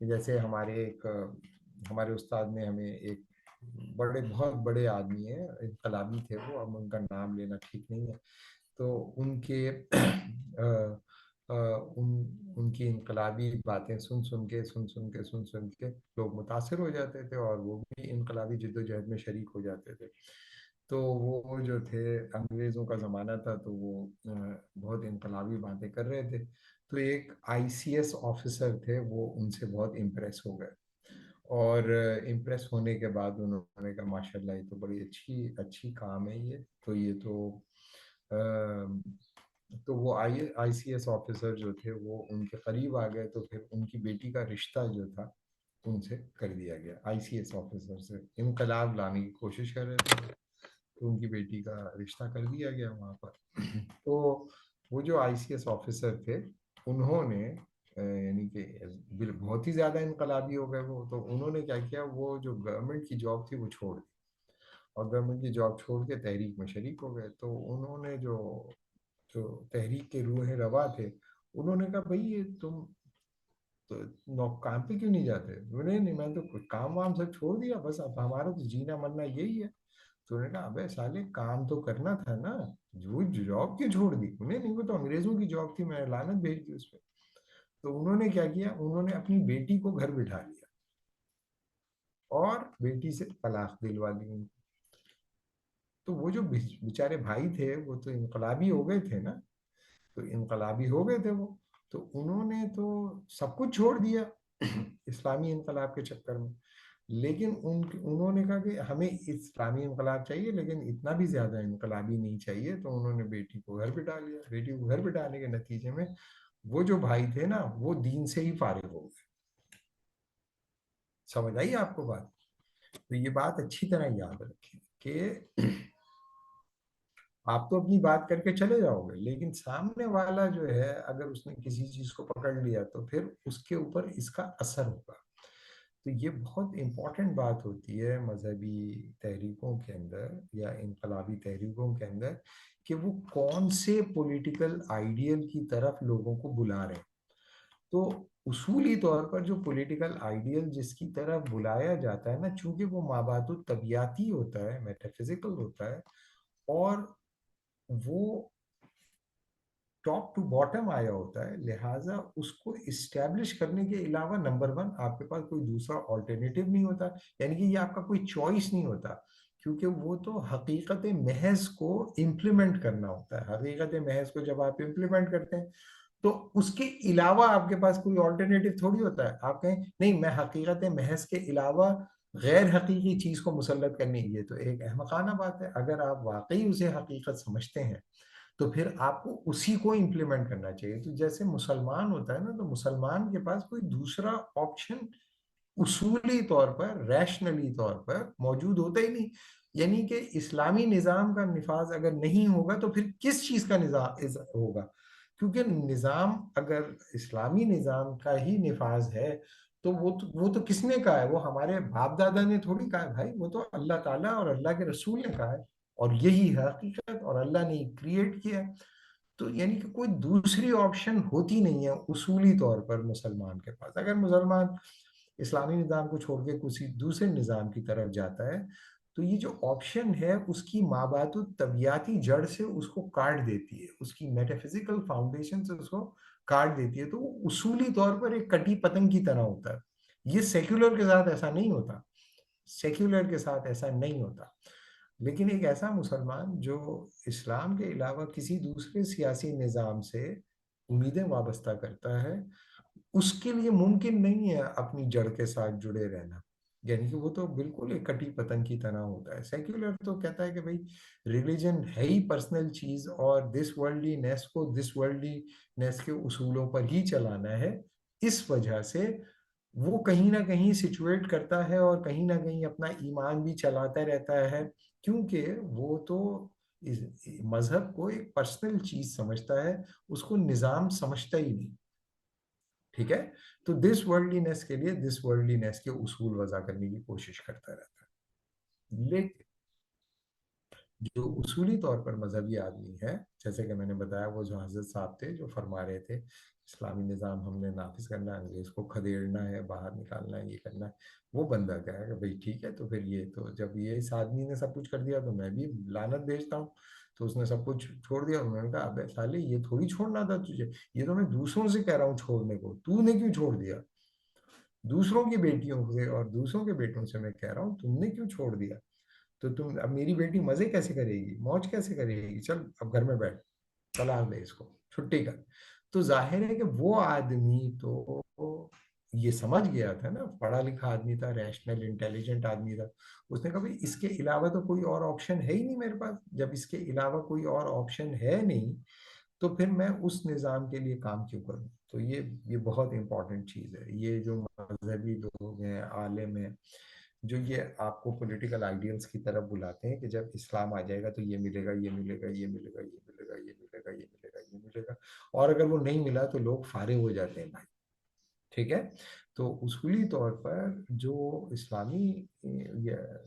جیسے ہمارے استاد نے ہمیں ایک بہت بڑے آدمی ہیں، انقلابی تھے وہ، اب ان کا نام لینا ٹھیک نہیں ہے، تو ان کے ان کی انقلابی باتیں سن کے لوگ متاثر ہو جاتے تھے، اور وہ بھی انقلابی جدوجہد میں شریک ہو جاتے تھے. تو وہ جو تھے، انگریزوں کا زمانہ تھا، تو وہ بہت انقلابی باتیں کر رہے تھے. تو ایک آئی سی ایس آفیسر تھے، وہ ان سے بہت امپریس ہو گئے، اور امپریس ہونے کے بعد انہوں نے کہا ماشاء اللہ یہ تو بڑی اچھی اچھی کام ہے، تو وہ آئی سی ایس آفیسر جو تھے وہ ان کے قریب آ گئے، تو پھر ان کی بیٹی کا رشتہ جو تھا ان سے کر دیا گیا. آئی سی ایس آفیسر سے انقلاب لانے کی کوشش کر رہے تھے، تو ان کی بیٹی کا رشتہ کر دیا گیا وہاں پر. تو وہ جو آئی سی ایس آفیسر تھے، انہوں نے یعنی کہ بہت ہی زیادہ انقلابی ہو گئے وہ، تو انہوں نے کیا کیا، وہ جو گورنمنٹ کی جاب تھی وہ چھوڑ دی، اور گورنمنٹ کی جاب چھوڑ کے تحریک میں شریک ہو گئے. تو انہوں نے جو تحریک کے روح روا تھے، انہوں نے کہا بھائی یہ تم تو کام پہ کیوں نہیں جاتے؟ نہیں، میں تو کام وام سب چھوڑ دیا، بس اب ہمارا تو جینا مرنا یہی ہے. تو انہوں نے کہا ابے سالے کام تو کرنا تھا نا، جو جاب کیوں چھوڑ دی؟ انہیں نہیں، وہ تو انگریزوں کی جاب تھی، میں لعنت بھیج دی اس پہ. تو انہوں نے کیا کیا، انہوں نے اپنی بیٹی کو گھر بٹھا لیا اور بیٹی سے طلاق دلوا دی. تو وہ جو بیچارے بھائی تھے وہ تو انقلابی ہو گئے تھے نا، تو انقلابی ہو گئے تھے وہ، تو انہوں نے تو سب کچھ چھوڑ دیا اسلامی انقلاب کے چکر میں. لیکن انہوں نے کہا کہ ہمیں اسلامی انقلاب چاہیے لیکن اتنا بھی زیادہ انقلابی نہیں چاہیے. تو انہوں نے بیٹی کو گھر بٹھا لیا. بیٹی کو گھر بٹھانے کے نتیجے میں وہ جو بھائی تھے نا، وہ دین سے ہی فارغ ہو گئے. سمجھ آئی آپ کو بات؟ تو یہ بات اچھی طرح یاد رکھیں کہ آپ تو اپنی بات کر کے چلے جاؤ گے، لیکن سامنے والا جو ہے اگر اس نے کسی چیز کو پکڑ لیا تو پھر اس کے اوپر اس کا اثر ہوگا. تو یہ بہت امپورٹنٹ بات ہوتی ہے مذہبی تحریکوں کے اندر یا انقلابی تحریکوں کے اندر، کہ وہ کون سے پولیٹیکل آئیڈیل کی طرف لوگوں کو بلا رہے ہیں. تو اصولی طور پر جو پولیٹیکل آئیڈیل جس کی طرف بلایا جاتا ہے نا، چونکہ وہ مابعد الطبیعاتی ہوتا ہے، میٹافزیکل ہوتا ہے، اور وہ ٹاپ ٹو باٹم آیا ہوتا ہے، لہٰذا اس کو اسٹیبلش کرنے کے علاوہ نمبر ون آپ کے پاس کوئی دوسرا آلٹرنیٹو نہیں ہوتا. یعنی کہ یہ آپ کا کوئی چوائس نہیں ہوتا، کیونکہ وہ تو حقیقت محض کو امپلیمنٹ کرنا ہوتا ہے. حقیقت محض کو جب آپ امپلیمنٹ کرتے ہیں تو اس کے علاوہ آپ کے پاس کوئی آلٹرنیٹو تھوڑی ہوتا ہے. آپ کہیں نہیں میں حقیقت محض کے علاوہ غیر حقیقی چیز کو مسلط کرنی، یہ تو ایک احمقانہ بات ہے. اگر آپ واقعی اسے حقیقت سمجھتے ہیں تو پھر آپ کو اسی کو امپلیمنٹ کرنا چاہیے. تو جیسے مسلمان ہوتا ہے نا، تو مسلمان کے پاس کوئی دوسرا آپشن اصولی طور پر، ریشنلی طور پر موجود ہوتا ہی نہیں. یعنی کہ اسلامی نظام کا نفاذ اگر نہیں ہوگا تو پھر کس چیز کا نظام ہوگا؟ کیونکہ نظام اگر اسلامی نظام کا ہی نفاذ ہے تو وہ تو کس نے کہا ہے؟ وہ ہمارے باپ دادا نے تھوڑی کہا ہے بھائی، وہ تو اللہ تعالیٰ اور اللہ کے رسول نے کہا ہے، اور یہی ہے حقیقت، اور اللہ نے کریٹ کیا ہے. تو یعنی کہ کوئی دوسری آپشن ہوتی نہیں ہے اصولی طور پر مسلمان کے پاس. اگر مسلمان اسلامی نظام کو چھوڑ کے کسی دوسرے نظام کی طرف جاتا ہے تو یہ جو آپشن ہے اس کی مابعد طبیعتی جڑ سے اس کو کاٹ دیتی ہے، اس کی میٹافزیکل فاؤنڈیشن سے اس کو کاٹ دیتی ہے. تو وہ اصولی طور پر ایک کٹی پتنگ کی طرح ہوتا ہے. یہ سیکولر کے ساتھ ایسا نہیں ہوتا، سیکولر کے ساتھ ایسا نہیں ہوتا. لیکن ایک ایسا مسلمان جو اسلام کے علاوہ کسی دوسرے سیاسی نظام سے امیدیں وابستہ کرتا ہے، اس کے لیے ممکن نہیں ہے اپنی جڑ کے ساتھ جڑے رہنا. یعنی کہ وہ تو بالکل ایک کٹی پتنگ کی طرح ہوتا ہے. سیکولر تو کہتا ہے کہ بھائی ریلیجن ہے ہی پرسنل چیز، اور دس ورلڈلی نیس کو دس ورلڈلی نیس کے اصولوں پر ہی چلانا ہے. اس وجہ سے وہ کہیں نہ کہیں سچویٹ کرتا ہے اور کہیں نہ کہیں اپنا ایمان بھی چلاتا رہتا ہے، کیونکہ وہ تو مذہب کو ایک پرسنل چیز سمجھتا ہے، اس کو نظام سمجھتا ہی نہیں. ٹھیک ہے؟ تو دس ورلڈلی کے لیے دس ورلڈلی کے اصول وضع کرنے کی کوشش کرتا رہتا ہے. لیکن جو اصولی طور پر مذہبی آدمی ہے، جیسے کہ میں نے بتایا وہ جو حضرت صاحب تھے جو فرما رہے تھے اسلامی نظام ہم نے نافذ کرنا ہے، انگریز کو کھدیڑنا ہے، باہر نکالنا ہے، یہ کرنا ہے، وہ بندہ کیا ہے کہ بھائی ٹھیک ہے تو پھر یہ تو جب یہ اس آدمی نے سب کچھ کر دیا تو میں بھی لعنت بھیجتا ہوں. تو اس نے سب کچھ چھوڑ دیا. انہوں نے کہا ابے سالے یہ تھوڑی چھوڑنا تھا تجھے، یہ تو میں دوسروں سے کہہ رہا ہوں چھوڑنے کو، تو نے کیوں چھوڑ دیا؟ دوسروں کی بیٹیوں سے اور دوسروں کے بیٹوں سے میں کہہ رہا ہوں تم نے کیوں چھوڑ دیا؟ تو تم اب میری بیٹی مزے کیسے کرے گی، موج کیسے کرے گی، چل اب گھر میں بیٹھ، طلاق دے اس کو، چھٹی کر. تو ظاہر ہے کہ وہ آدمی تو یہ سمجھ گیا تھا نا، پڑھا لکھا آدمی تھا، ریشنل انٹیلیجنٹ آدمی تھا. اس نے کہا بھائی اس کے علاوہ تو کوئی اور آپشن ہے ہی نہیں میرے پاس. جب اس کے علاوہ کوئی اور آپشن ہے نہیں تو پھر میں اس نظام کے لیے کام کیوں کروں؟ تو یہ بہت امپورٹنٹ چیز ہے. یہ جو مذہبی لوگ ہیں، عالم ہیں، جو یہ آپ کو پولیٹیکل آئیڈیلز کی طرف بلاتے ہیں کہ جب اسلام آ جائے گا تو یہ ملے گا، یہ ملے گا، یہ ملے گا، یہ ملے گا، یہ ملے گا، یہ ملے گا، یہ ملے گا، اور اگر وہ نہیں ملا تو لوگ فارغ ہو جاتے ہیں بھائی. ٹھیک ہے. تو اصولی طور پر جو اسلامی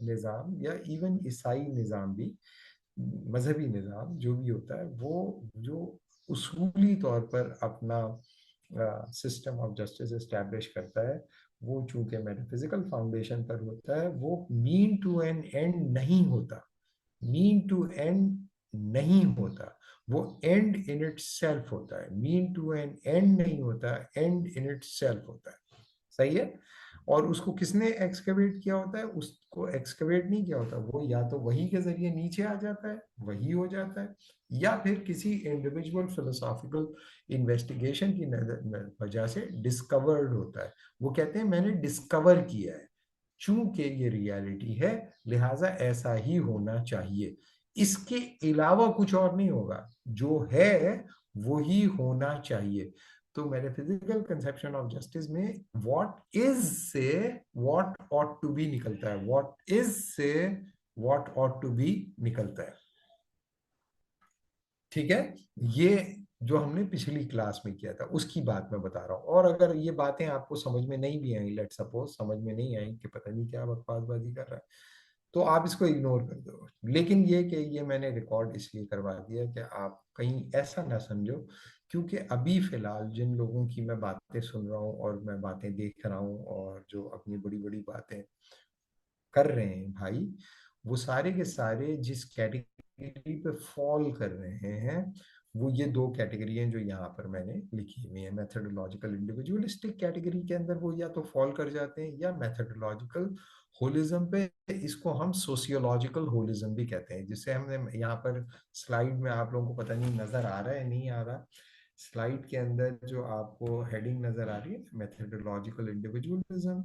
نظام یا ایون عیسائی نظام بھی، مذہبی نظام جو بھی ہوتا ہے، وہ جو اصولی طور پر اپنا سسٹم آف جسٹس اسٹیبلش کرتا ہے، وہ چونکہ میٹا فزیکل فاؤنڈیشن پر ہوتا ہے، وہ مین ٹو این اینڈ نہیں ہوتا. مین ٹو اینڈ نہیں ہوتا، وہ اینڈ ان اٹ سیلف ہوتا ہے. مین ٹو این اینڈ نہیں ہوتا، اینڈ ان اٹ سیلف ہوتا ہے. صحیح ہے. اور اس کو کس نے ایکسکیویٹ کیا ہوتا ہے؟ اس کو ایکسکیویٹ نہیں کیا ہوتا، وہ یا تو وہی کے ذریعے نیچے آ جاتا ہے، وہی ہو جاتا ہے، یا پھر کسی انڈیویجول فلسافیکل انویسٹیگیشن کی وجہ سے ڈسکورڈ ہوتا ہے. وہ کہتے ہیں میں نے ڈسکور کیا ہے، چونکہ یہ ریالٹی ہے لہٰذا ایسا ہی ہونا چاہیے، اس کے علاوہ کچھ اور نہیں ہوگا، جو ہے وہی ہونا چاہیے. تو میرے فزیکل کنسپشن آف جسٹس میں واٹ از سے واٹ آٹ ٹو بی نکلتا ہے، واٹ از سے واٹ آٹ ٹو بی نکلتا ہے. ٹھیک ہے. یہ جو ہم نے پچھلی کلاس میں کیا تھا اس کی بات میں بتا رہا ہوں. اور اگر یہ باتیں آپ کو سمجھ میں نہیں بھی آئیں، لیٹ سپوز سمجھ میں نہیں آئیں کہ پتہ نہیں کیا بکواس بازی کر رہا ہے، تو آپ اس کو اگنور کر دو. لیکن یہ کہ یہ میں نے ریکارڈ اس لیے کروا دیا کہ آپ کہیں ایسا نہ سمجھو، کیونکہ ابھی فی الحال جن لوگوں کی میں باتیں سن رہا ہوں اور میں باتیں دیکھ رہا ہوں اور جو اپنی بڑی بڑی باتیں کر رہے ہیں بھائی، وہ سارے کے سارے جس کیٹیگری پہ فال کر رہے ہیں وہ یہ دو کیٹیگری ہیں جو یہاں پر میں نے لکھی ہوئی ہیں. میتھڈولوجیکل انڈیویجولسٹک کیٹیگری کے اندر وہ یا تو فال کر جاتے ہیں، یا میتھڈولوجیکل ہولزم پہ، اس کو ہم سوسیولوجیکل ہولزم بھی کہتے ہیں، جسے ہم نے یہاں پر سلائیڈ میں آپ لوگوں کو پتہ نہیں نظر آ رہا ہے نہیں آ رہا، سلائیڈ کے اندر جو آپ کو ہیڈنگ نظر آ رہی ہے میتھڈولوجیکل انڈیویجولزم،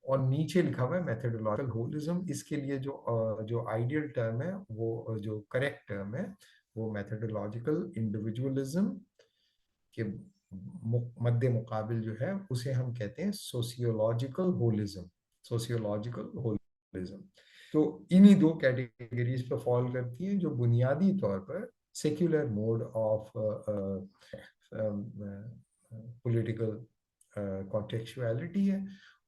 اور نیچے لکھا ہوا ہے میتھڈولوجیکل ہولزم. اس کے لیے جو آئیڈیل ٹرم ہے، وہ جو کریکٹ ٹرم ہے، وہ میتھڈولوجیکل انڈیویجولزم کے مد مقابل جو ہے اسے ہم کہتے ہیں سوسیولوجیکل ہولزم. سوسیولوجیکل ہولزم تو انہی دو کیٹیگریز پہ فال کرتی ہیں، جو بنیادی طور پر سیکولر موڈ آف پولیٹیکل کانٹیکچویلٹی ہے.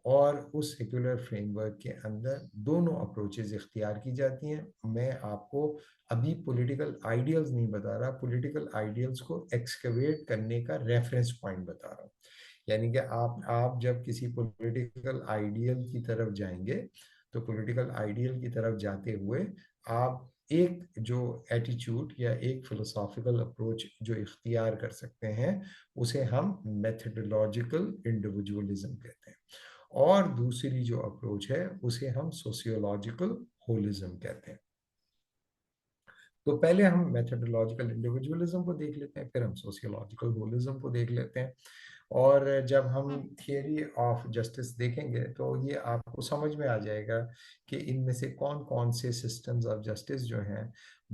اور اس سیکولر فریم ورک کے اندر دونوں اپروچز اختیار کی جاتی ہیں. میں آپ کو ابھی پولیٹیکل آئیڈیلز نہیں بتا رہا، پولیٹیکل آئیڈیلز کو ایکسکیویٹ کرنے کا ریفرنس پوائنٹ بتا رہا ہوں. یعنی کہ آپ جب کسی پولیٹیکل آئیڈیل کی طرف جائیں گے تو پولیٹیکل آئیڈیل کی طرف جاتے ہوئے آپ ایک جو ایٹیچیوڈ یا ایک فلسافیکل اپروچ جو اختیار کر سکتے ہیں اسے ہم میتھڈولوجیکل انڈیویجولزم کہتے ہیں، اور دوسری جو اپروچ ہے اسے ہم سوسیولوجیکل ہولزم کہتے ہیں. تو پہلے ہم میتھڈولوجیکل انڈیویجولزم کو دیکھ لیتے ہیں، پھر ہم سوسیولوجیکل ہولزم کو دیکھ لیتے ہیں. اور جب ہم تھیوری آف جسٹس دیکھیں گے تو یہ آپ کو سمجھ میں آ جائے گا کہ ان میں سے کون کون سے سسٹمز آف جسٹس جو ہیں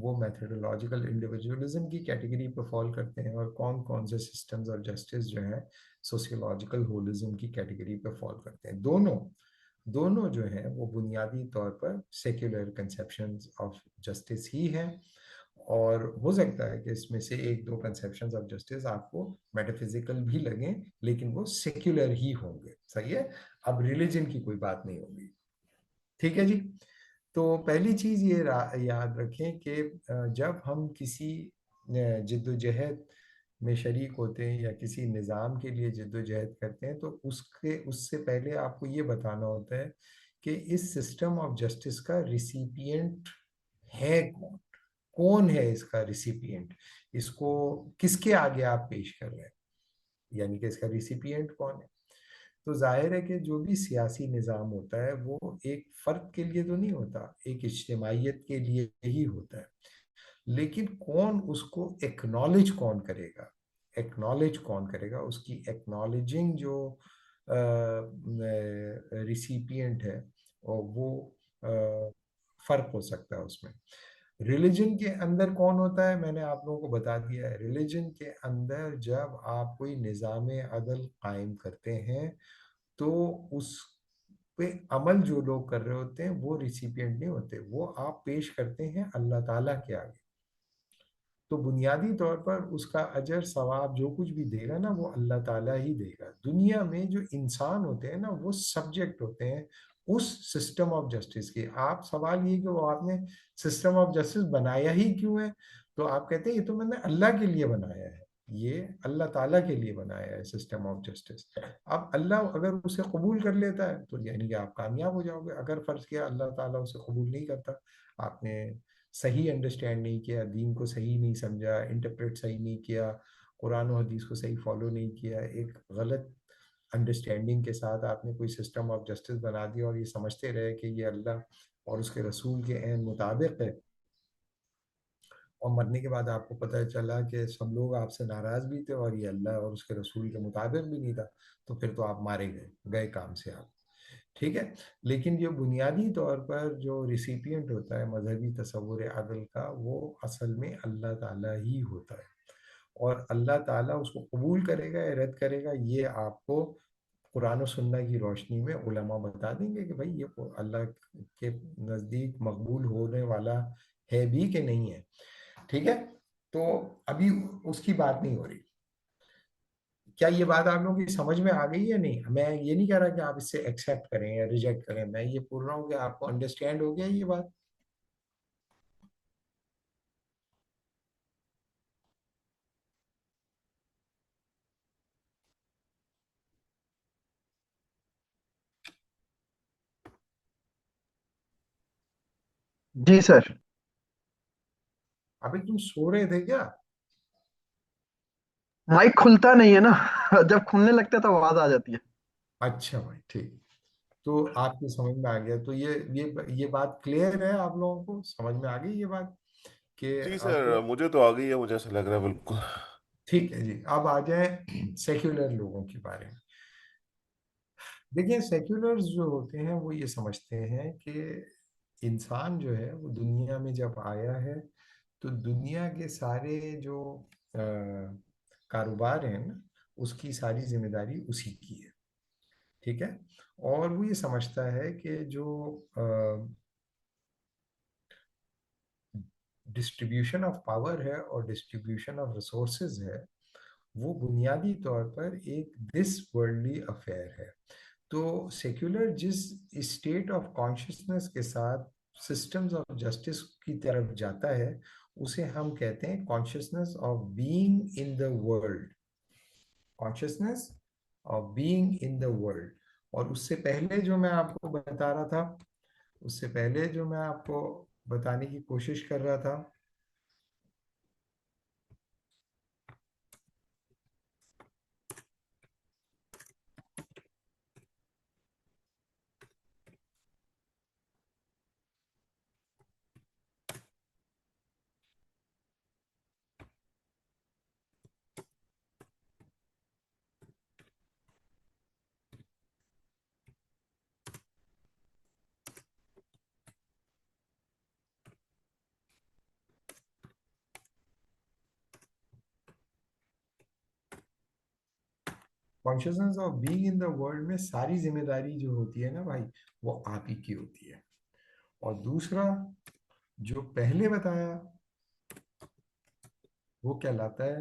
وہ میتھڈولوجیکل انڈیویجولزم کی کیٹیگری پہ فال کرتے ہیں، اور کون کون سے سسٹمز آف جسٹس جو ہیں سوسیولوجیکل ہولزم کی کیٹیگری پہ فال کرتے ہیں. دونوں جو ہیں وہ بنیادی طور پر سیکولر کنسیپشنز آف جسٹس ہی ہیں. اور ہو سکتا ہے کہ اس میں سے ایک دو کنسیپشنز آف جسٹس آپ کو میٹافزیکل بھی لگیں لیکن وہ سیکولر ہی ہوں گے. صحیح ہے. اب ریلیجن کی کوئی بات نہیں ہوگی. ٹھیک ہے جی. تو پہلی چیز یہ یاد رکھیں کہ جب ہم کسی جد و جہد میں شریک ہوتے ہیں یا کسی نظام کے لیے جد و جہد کرتے ہیں تو اس سے پہلے آپ کو یہ بتانا ہوتا ہے کہ اس سسٹم آف جسٹس کا ریسیپینٹ ہے کون، کون ہے اس کا ریسیپینٹ، اس کو کس کے آگے آپ پیش کر رہے ہیں، یعنی کہ اس کا ریسیپینٹ کون ہے۔ تو ظاہر ہے کہ جو بھی سیاسی نظام ہوتا ہے وہ ایک فرد کے لیے تو نہیں ہوتا، ایک اجتماعیت کے لیے ہی ہوتا ہے، لیکن کون اس کو ایکنالج کون کرے گا، ایکنالج کون کرے گا، اس کی ایکنالجنگ جو ریسیپینٹ ہے، اور وہ فرق ہو سکتا ہے اس میں۔ ریلیجن کے اندر کون ہوتا ہے، میں نے آپ لوگوں کو بتا دیا ہے، ریلیجن کے اندر جب آپ کوئی نظام عدل قائم کرتے ہیں تو اس پہ عمل جو لوگ کر رہے ہوتے ہیں وہ ریسیپینٹ نہیں ہوتے، وہ آپ پیش کرتے ہیں اللہ تعالیٰ کے آگے۔ تو بنیادی طور پر اس کا اجر ثواب جو کچھ بھی دے گا نا وہ اللہ تعالیٰ ہی دے گا۔ دنیا میں جو انسان ہوتے ہیں نا وہ سبجیکٹ ہوتے ہیں اس سسٹم آف جسٹس کے۔ آپ سوال یہ کہ وہ آپ نے سسٹم آف جسٹس بنایا ہی کیوں ہے، تو آپ کہتے ہیں یہ تو میں نے اللہ کے لیے بنایا ہے، یہ اللہ تعالیٰ کے لیے بنایا ہے سسٹم آف جسٹس۔ اب اللہ اگر اسے قبول کر لیتا ہے تو یعنی کہ آپ کامیاب ہو جاؤ گے، اگر فرض کیا اللہ تعالیٰ اسے قبول نہیں کرتا، آپ نے صحیح انڈرسٹینڈ نہیں کیا، دین کو صحیح نہیں سمجھا، انٹرپریٹ صحیح نہیں کیا، قرآن و حدیث کو صحیح فالو نہیں کیا، ایک غلط انڈرسٹینڈنگ کے ساتھ آپ نے کوئی سسٹم آف جسٹس بنا دیا اور یہ سمجھتے رہے کہ یہ اللہ اور اس کے رسول کے عین مطابق ہے، اور مرنے کے بعد آپ کو پتہ چلا کہ سب لوگ آپ سے ناراض بھی تھے اور یہ اللہ اور اس کے رسول کے مطابق بھی نہیں تھا، تو پھر تو آپ مارے گئے کام سے آپ، ٹھیک ہے۔ لیکن جو بنیادی طور پر جو ریسیپینٹ ہوتا ہے مذہبی تصور عدل کا وہ اصل میں اللہ تعالیٰ ہی ہوتا ہے، اور اللہ تعالیٰ اس کو قبول کرے گا یا رد کرے گا یہ آپ کو قرآن و سنہ کی روشنی میں علماء بتا دیں گے کہ بھائی یہ اللہ کے نزدیک مقبول ہونے والا ہے بھی کہ نہیں ہے، ٹھیک ہے۔ تو ابھی اس کی بات نہیں ہو رہی، کیا یہ بات آپ لوگوں کی سمجھ میں آ گئی ہے؟ نہیں، میں یہ نہیں کہہ رہا کہ آپ اس سے ایکسیپٹ کریں یا ریجیکٹ کریں، میں یہ بول رہا ہوں کہ آپ کو انڈرسٹینڈ ہو گیا یہ بات۔ جی سر۔ ابھی تم سو رہے تھے کیا؟ مائک کھلتا نہیں ہے نا جب کھلنے لگتا ہے تو آواز آ جاتی ہے۔ اچھا بھائی ٹھیک، تو آپ کی سمجھ میں آ گیا، تو یہ بات کلیئر ہے، آپ لوگوں کو سمجھ میں آ گئی یہ بات کہ جی اب سر، مجھے تو آ گئی ہے، مجھے ایسا لگ رہا ہے بالکل۔ ٹھیک ہے جی۔ اب آ جائیں سیکولر لوگوں کے بارے میں۔ دیکھیں سیکولرز جو ہوتے ہیں وہ یہ سمجھتے ہیں کہ انسان جو ہے وہ دنیا میں جب آیا ہے تو دنیا کے سارے جو کاروبار ہیں نا اس کی ساری ذمہ داری اسی کی ہے، ٹھیک ہے۔ اور وہ یہ سمجھتا ہے کہ جو ڈسٹریبیوشن آف پاور ہے اور ڈسٹریبیوشن آف ریسورسز ہے وہ بنیادی طور پر ایک دس ورلڈلی افیئر ہے۔ تو سیکولر جس اسٹیٹ آف کانشیسنس کے ساتھ سسٹمز آف جسٹس کی طرف جاتا ہے اسے ہم کہتے ہیں consciousness of being in the world, consciousness of being in the world. اور اس سے پہلے جو میں آپ کو بتا رہا تھا، اس سے پہلے جو میں آپ کو بتانے کی کوشش کر رہا تھا، consciousness of being in the world میں ساری ذمہ داری جو ہوتی ہے نا بھائی وہ آپ ہی کی ہوتی ہے۔ اور دوسرا جو پہلے بتایا وہ کہلاتا ہے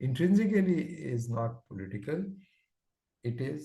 intrinsically is not political, it is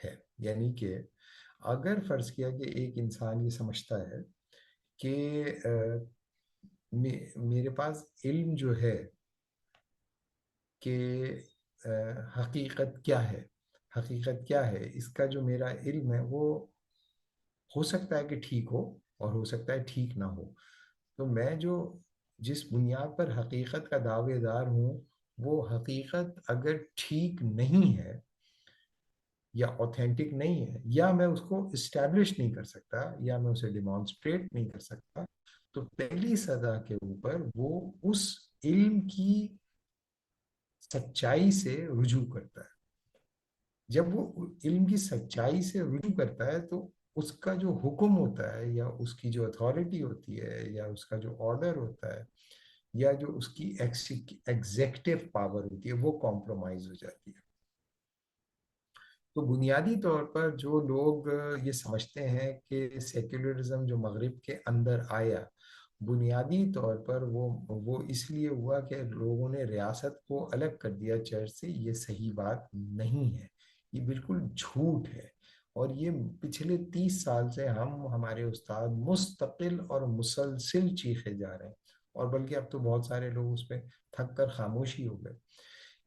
ہے. یعنی کہ اگر فرض کیا کہ ایک انسان یہ سمجھتا ہے کہ میرے پاس علم جو ہے کہ حقیقت کیا ہے، حقیقت کیا ہے، اس کا جو میرا علم ہے وہ ہو سکتا ہے کہ ٹھیک ہو اور ہو سکتا ہے ٹھیک نہ ہو. تو میں جو جس بنیاد پر حقیقت کا دعوے دار ہوں، وہ حقیقت اگر ٹھیک نہیں ہے یا اوتھینٹک نہیں ہے، یا میں اس کو اسٹیبلش نہیں کر سکتا، یا میں اسے ڈیمانسٹریٹ نہیں کر سکتا، تو پہلی سطح کے اوپر وہ اس علم کی سچائی سے رجوع کرتا ہے. جب وہ علم کی سچائی سے رجوع کرتا ہے تو اس کا جو حکم ہوتا ہے یا اس کی جو اتھارٹی ہوتی ہے یا اس کا جو آرڈر ہوتا ہے یا جو اس کی ایگزیکٹو پاور ہوتی ہے وہ کمپرومائز ہو جاتی ہے. تو بنیادی طور پر جو لوگ یہ سمجھتے ہیں کہ سیکولرزم جو مغرب کے اندر آیا، بنیادی طور پر وہ اس لیے ہوا کہ لوگوں نے ریاست کو الگ کر دیا چرچ سے. یہ صحیح بات نہیں ہے، یہ بالکل جھوٹ ہے. اور یہ پچھلے 30 سال سے ہمارے استاد مستقل اور مسلسل چیخے جا رہے ہیں، اور بلکہ اب تو بہت سارے لوگ اس پہ تھک کر خاموشی ہو گئے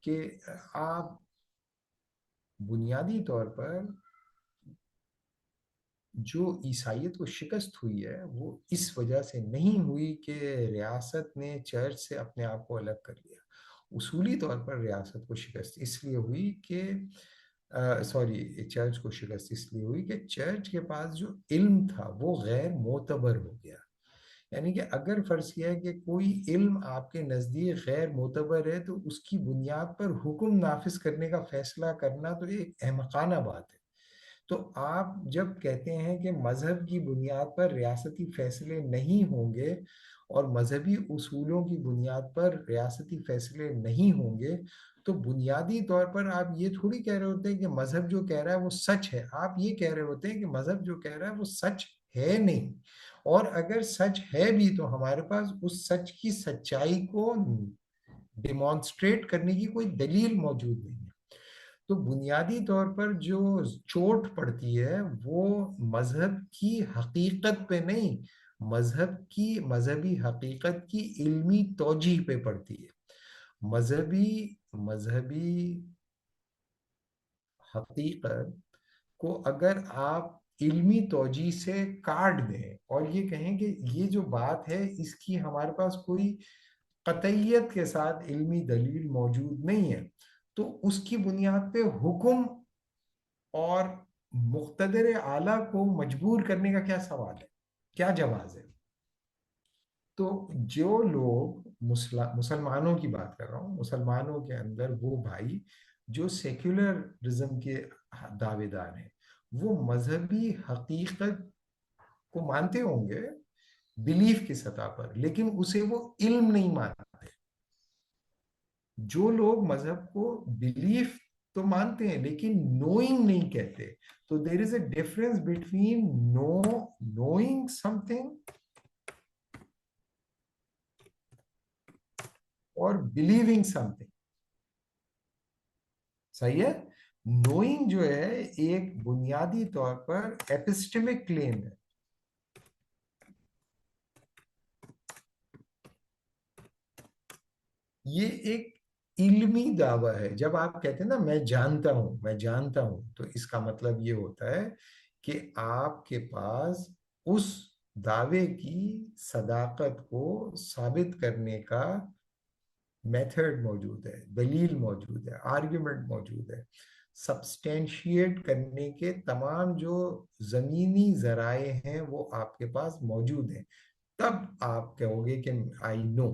کہ آپ بنیادی طور پر جو عیسائیت کو شکست ہوئی ہے وہ اس وجہ سے نہیں ہوئی کہ ریاست نے چرچ سے اپنے آپ کو الگ کر لیا. اصولی طور پر ریاست کو شکست اس لیے ہوئی کہ چرچ کو شکست اس لیے ہوئی کہ چرچ کے پاس جو علم تھا وہ غیر معتبر ہو گیا. یعنی کہ اگر فرض کیا ہے کہ کوئی علم آپ کے نزدیک غیر معتبر ہے تو اس کی بنیاد پر حکم نافذ کرنے کا فیصلہ کرنا تو ایک احمقانہ بات ہے. تو آپ جب کہتے ہیں کہ مذہب کی بنیاد پر ریاستی فیصلے نہیں ہوں گے اور مذہبی اصولوں کی بنیاد پر ریاستی فیصلے نہیں ہوں گے، تو بنیادی طور پر آپ یہ تھوڑی کہہ رہے ہوتے ہیں کہ مذہب جو کہہ رہا ہے وہ سچ ہے. آپ یہ کہہ رہے ہوتے ہیں کہ مذہب جو کہہ رہا ہے وہ سچ ہے نہیں، اور اگر سچ ہے بھی تو ہمارے پاس اس سچ کی سچائی کو ڈیمانسٹریٹ کرنے کی کوئی دلیل موجود نہیں ہے. تو بنیادی طور پر جو چوٹ پڑتی ہے وہ مذہب کی حقیقت پہ نہیں، مذہبی حقیقت کی علمی توجیہ پہ پڑتی ہے. مذہبی حقیقت کو اگر آپ علمی توجیہ سے کاٹ دیں اور یہ کہیں کہ یہ جو بات ہے اس کی ہمارے پاس کوئی قطعیت کے ساتھ علمی دلیل موجود نہیں ہے، تو اس کی بنیاد پہ حکم اور مقتدر اعلیٰ کو مجبور کرنے کا کیا سوال ہے، کیا جواز ہے؟ تو جو لوگ مسلمانوں کی بات کر رہا ہوں، مسلمانوں کے اندر وہ بھائی جو سیکولرزم کے دعوے دار ہیں، وہ مذہبی حقیقت کو مانتے ہوں گے بلیف کی سطح پر، لیکن اسے وہ علم نہیں مانتے. جو لوگ مذہب کو بلیف تو مانتے ہیں لیکن نوئنگ نہیں کہتے. تو there is a difference between knowing something اور بلیونگ سم تھنگ. صحیح ہے؟ نوئنگ جو ہے ایک بنیادی طور پر ایپسٹمک کلیم ہے. یہ ایک علمی دعویٰ ہے. جب آپ کہتے ہیں نا میں جانتا ہوں میں جانتا ہوں، تو اس کا مطلب یہ ہوتا ہے کہ آپ کے پاس اس دعوے کی صداقت کو ثابت کرنے کا میتھڈ موجود ہے، دلیل موجود ہے، آرگیومنٹ موجود ہے. سبسٹینشیٹ کرنے کے تمام جو زمینی ذرائع ہیں وہ آپ کے پاس موجود ہیں. تب آپ کہو گے کہ آئی نو.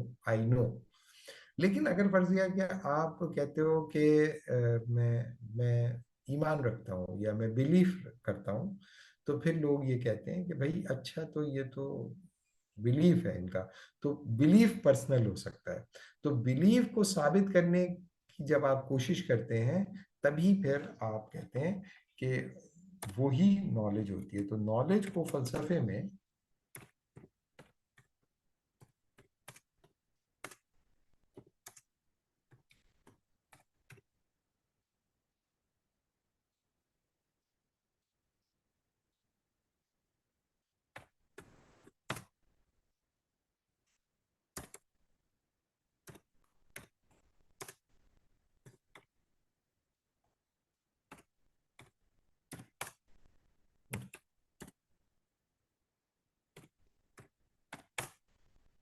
لیکن اگر فرض کیا کہ آپ کہتے ہو کہ میں ایمان رکھتا ہوں یا میں بلیف کرتا ہوں، تو پھر لوگ یہ کہتے ہیں کہ بھائی اچھا تو یہ تو بلیف ہے ان کا، تو بلیف پرسنل ہو سکتا ہے. تو بلیف کو ثابت کرنے کی جب آپ کوشش کرتے ہیں تبھی پھر آپ کہتے ہیں کہ وہی نالج ہوتی ہے. تو نالج کو فلسفے میں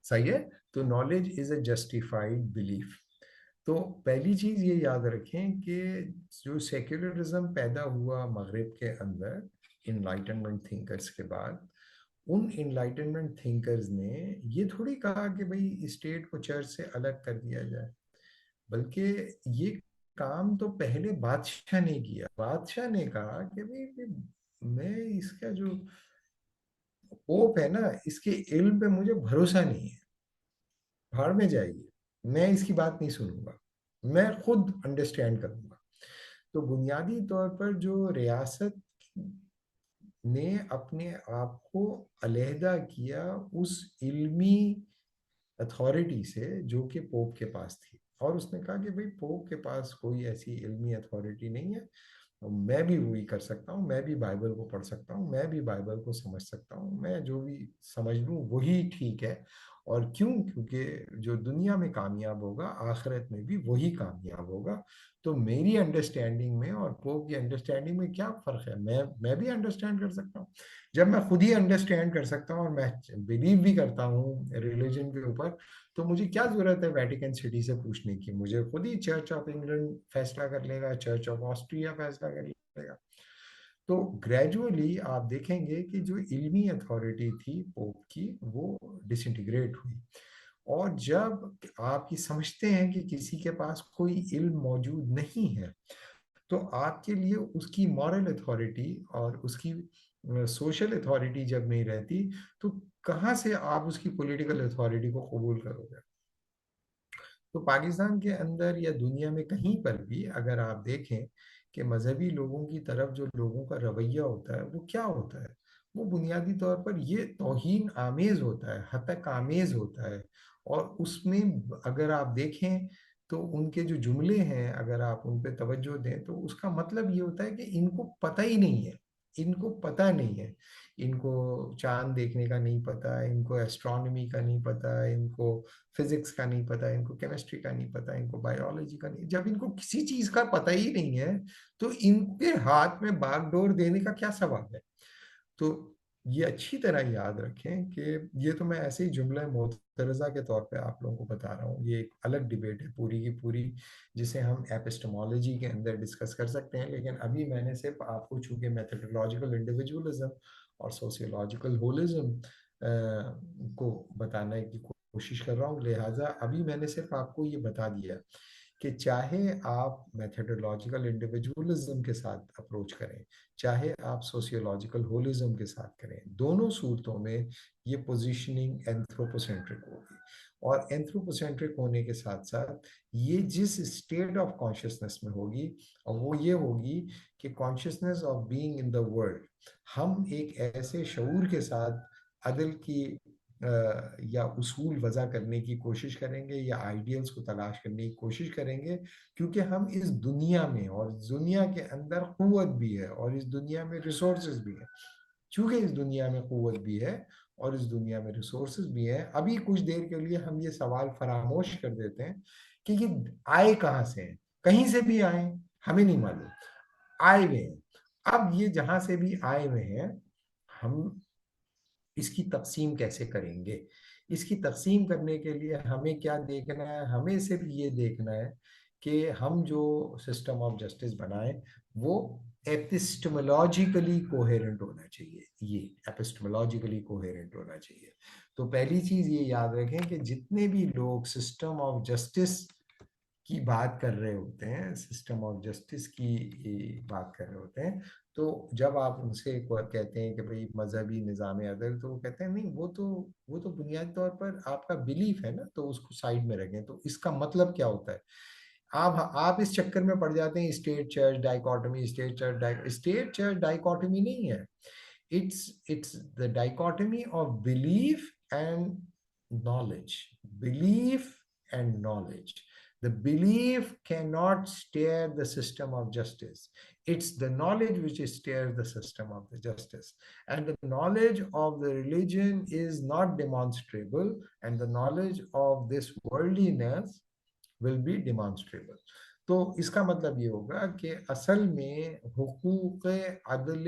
صحیح ہے. تو knowledge is a justified belief. تو پہلی چیز یہ یاد رکھیں کہ جو سیکولرزم پیدا ہوا مغرب کے اندر انلائٹنمنٹ تھنکرز کے بعد، ان انلائٹنمنٹ تھنکرز نے یہ تھوڑی کہا کہ بھئی اسٹیٹ کو چرچ سے الگ کر دیا جائے، بلکہ یہ کام تو پہلے بادشاہ نے کیا. بادشاہ نے کہا کہ بھئی میں اس کا جو پوپ ہے نا، اس کے علم پہ مجھے بھروسہ نہیں ہے، بھاڑ میں جائیے، میں اس کی بات نہیں سنوں گا، میں خود انڈرسٹینڈ کروں گا. تو بنیادی طور پر جو ریاست نے اپنے آپ کو علیحدہ کیا اس علمی اتھارٹی سے جو کہ پوپ کے پاس تھی، اور اس نے کہا کہ بھئی پوپ کے پاس کوئی ایسی علمی اتھارٹی نہیں ہے، میں بھی وہی کر سکتا ہوں، میں بھی بائبل کو پڑھ سکتا ہوں، میں بھی بائبل کو سمجھ سکتا ہوں، میں جو بھی سمجھ لوں وہی ٹھیک ہے. اور کیوں؟ کیونکہ جو دنیا میں کامیاب ہوگا آخرت میں بھی وہی کامیاب ہوگا. تو میری انڈرسٹینڈنگ میں اور پوپ کی انڈرسٹینڈنگ میں کیا فرق ہے؟ میں بھی انڈرسٹینڈ کر سکتا ہوں. جب میں خود ہی انڈرسٹینڈ کر سکتا ہوں اور میں بلیو بھی کرتا ہوں ریلیجن کے اوپر، تو مجھے کیا ضرورت ہے ویٹیکن سٹی سے پوچھنے کی؟ مجھے خود ہی چرچ آف انگلینڈ فیصلہ کر لے گا، چرچ آف آسٹریا فیصلہ کر لے گا. تو گریجولی آپ دیکھیں گے کہ جو علمی اتھارٹی تھی پوپ کی وہ ڈس انٹیگریٹ ہوئی. اور جب آپ یہ سمجھتے ہیں کہ کسی کے پاس کوئی علم موجود نہیں ہے، تو آپ کے لیے اس کی مورل اتھارٹی اور اس کی سوشل اتھارٹی جب نہیں رہتی، تو کہاں سے آپ اس کی پولیٹیکل اتھارٹی کو قبول کرو گے؟ تو پاکستان کے اندر یا دنیا میں کہیں پر بھی اگر آپ دیکھیں کہ مذہبی لوگوں کی طرف جو لوگوں کا رویہ ہوتا ہے وہ کیا ہوتا ہے، وہ بنیادی طور پر یہ توہین آمیز ہوتا ہے، ہتک آمیز ہوتا ہے. اور اس میں اگر آپ دیکھیں تو ان کے جو جملے ہیں اگر آپ ان پہ توجہ دیں تو اس کا مطلب یہ ہوتا ہے کہ ان کو پتہ ہی نہیں ہے، ان کو پتہ نہیں ہے، ان کو چاند دیکھنے کا نہیں پتہ، ان کو ایسٹرونومی کا نہیں پتہ، ان کو فزکس کا نہیں پتہ، ان کو کیمسٹری کا نہیں پتہ، ان کو بایولوجی کا نہیں. جب ان کو کسی چیز کا پتہ ہی نہیں ہے تو ان کے ہاتھ میں باغ ڈور دینے کا کیا سوال ہے؟ تو یہ اچھی طرح یاد رکھیں کہ یہ تو میں ایسے ہی جملہ معترضہ کے طور پہ آپ لوگوں کو بتا رہا ہوں، یہ ایک الگ ڈیبیٹ ہے پوری کی پوری جسے ہم ایپسٹمالوجی کے اندر ڈسکس کر سکتے ہیں. لیکن ابھی میں نے صرف آپ کو چونکہ میتھڈولوجیکل انڈیویجولزم اور سوسیولوجیکل ہولزم کو بتانے کی کوشش کر رہا ہوں، لہٰذا ابھی میں نے صرف آپ کو یہ بتا دیا کہ چاہے آپ میتھڈولوجیکل انڈیویجولزم کے ساتھ اپروچ کریں، چاہے آپ سوسیولوجیکل ہولزم کے ساتھ کریں، دونوں صورتوں میں یہ پوزیشننگ اینتھروپوسینٹرک ہوگی. اور اینتھروپوسینٹرک ہونے کے ساتھ ساتھ یہ جس اسٹیٹ آف کانشیسنس میں ہوگی، اور وہ یہ ہوگی کہ consciousness of being in the world, ہم ایک ایسے شعور کے ساتھ عدل کی یا اصول وضع کرنے کی کوشش کریں گے یا آئیڈیلز کو تلاش کرنے کی کوشش کریں گے، کیونکہ ہم اس دنیا میں اور اس دنیا کے اندر قوت بھی ہے اور اس دنیا میں ریسورسز بھی ہیں. چونکہ اس دنیا میں قوت بھی ہے اور اس دنیا میں ریسورسز بھی ہیں، ابھی کچھ دیر کے لیے ہم یہ سوال فراموش کر دیتے ہیں کہ یہ آئے کہاں سے ہیں. کہیں سے بھی آئیں، ہمیں نہیں معلوم، آئے ہوئے ہیں. اب یہ جہاں سے بھی آئے ہوئے ہیں، ہم اس کی تقسیم کیسے کریں گے؟ اس کی تقسیم کرنے کے لیے ہمیں کیا دیکھنا ہے؟ ہمیں صرف یہ دیکھنا ہے کہ ہم جو سسٹم آف جسٹس بنائیں وہ ایپسٹمولوجیکلی کوہیرنٹ ہونا چاہیے. یہ ایپسٹمولوجیکلی کوہیرنٹ ہونا چاہیے. تو پہلی چیز یہ یاد رکھیں کہ جتنے بھی لوگ سسٹم آف جسٹس کی بات کر رہے ہوتے ہیں، سسٹم آف جسٹس کی بات کر رہے ہوتے ہیں، تو جب آپ ان سے کہتے ہیں کہ بھئی مذہبی نظام عدل، تو وہ کہتے ہیں نہیں، وہ تو بنیادی طور پر آپ کا بلیف ہے نا، تو اس کو سائڈ میں رکھیں. تو اس کا مطلب کیا ہوتا ہے؟ آپ اس چکر میں پڑ جاتے ہیں state church dichotomy, state church dichotomy نہیں ہے. it's the dichotomy of belief and knowledge. Belief and knowledge. The belief cannot steer the system of justice. It's the knowledge which steers the system of the justice. And the knowledge of the religion is not demonstrable, and the knowledge of this worldliness will be demonstrable. تو اس کا مطلب یہ ہوگا کہ اصل میں حقوق عدل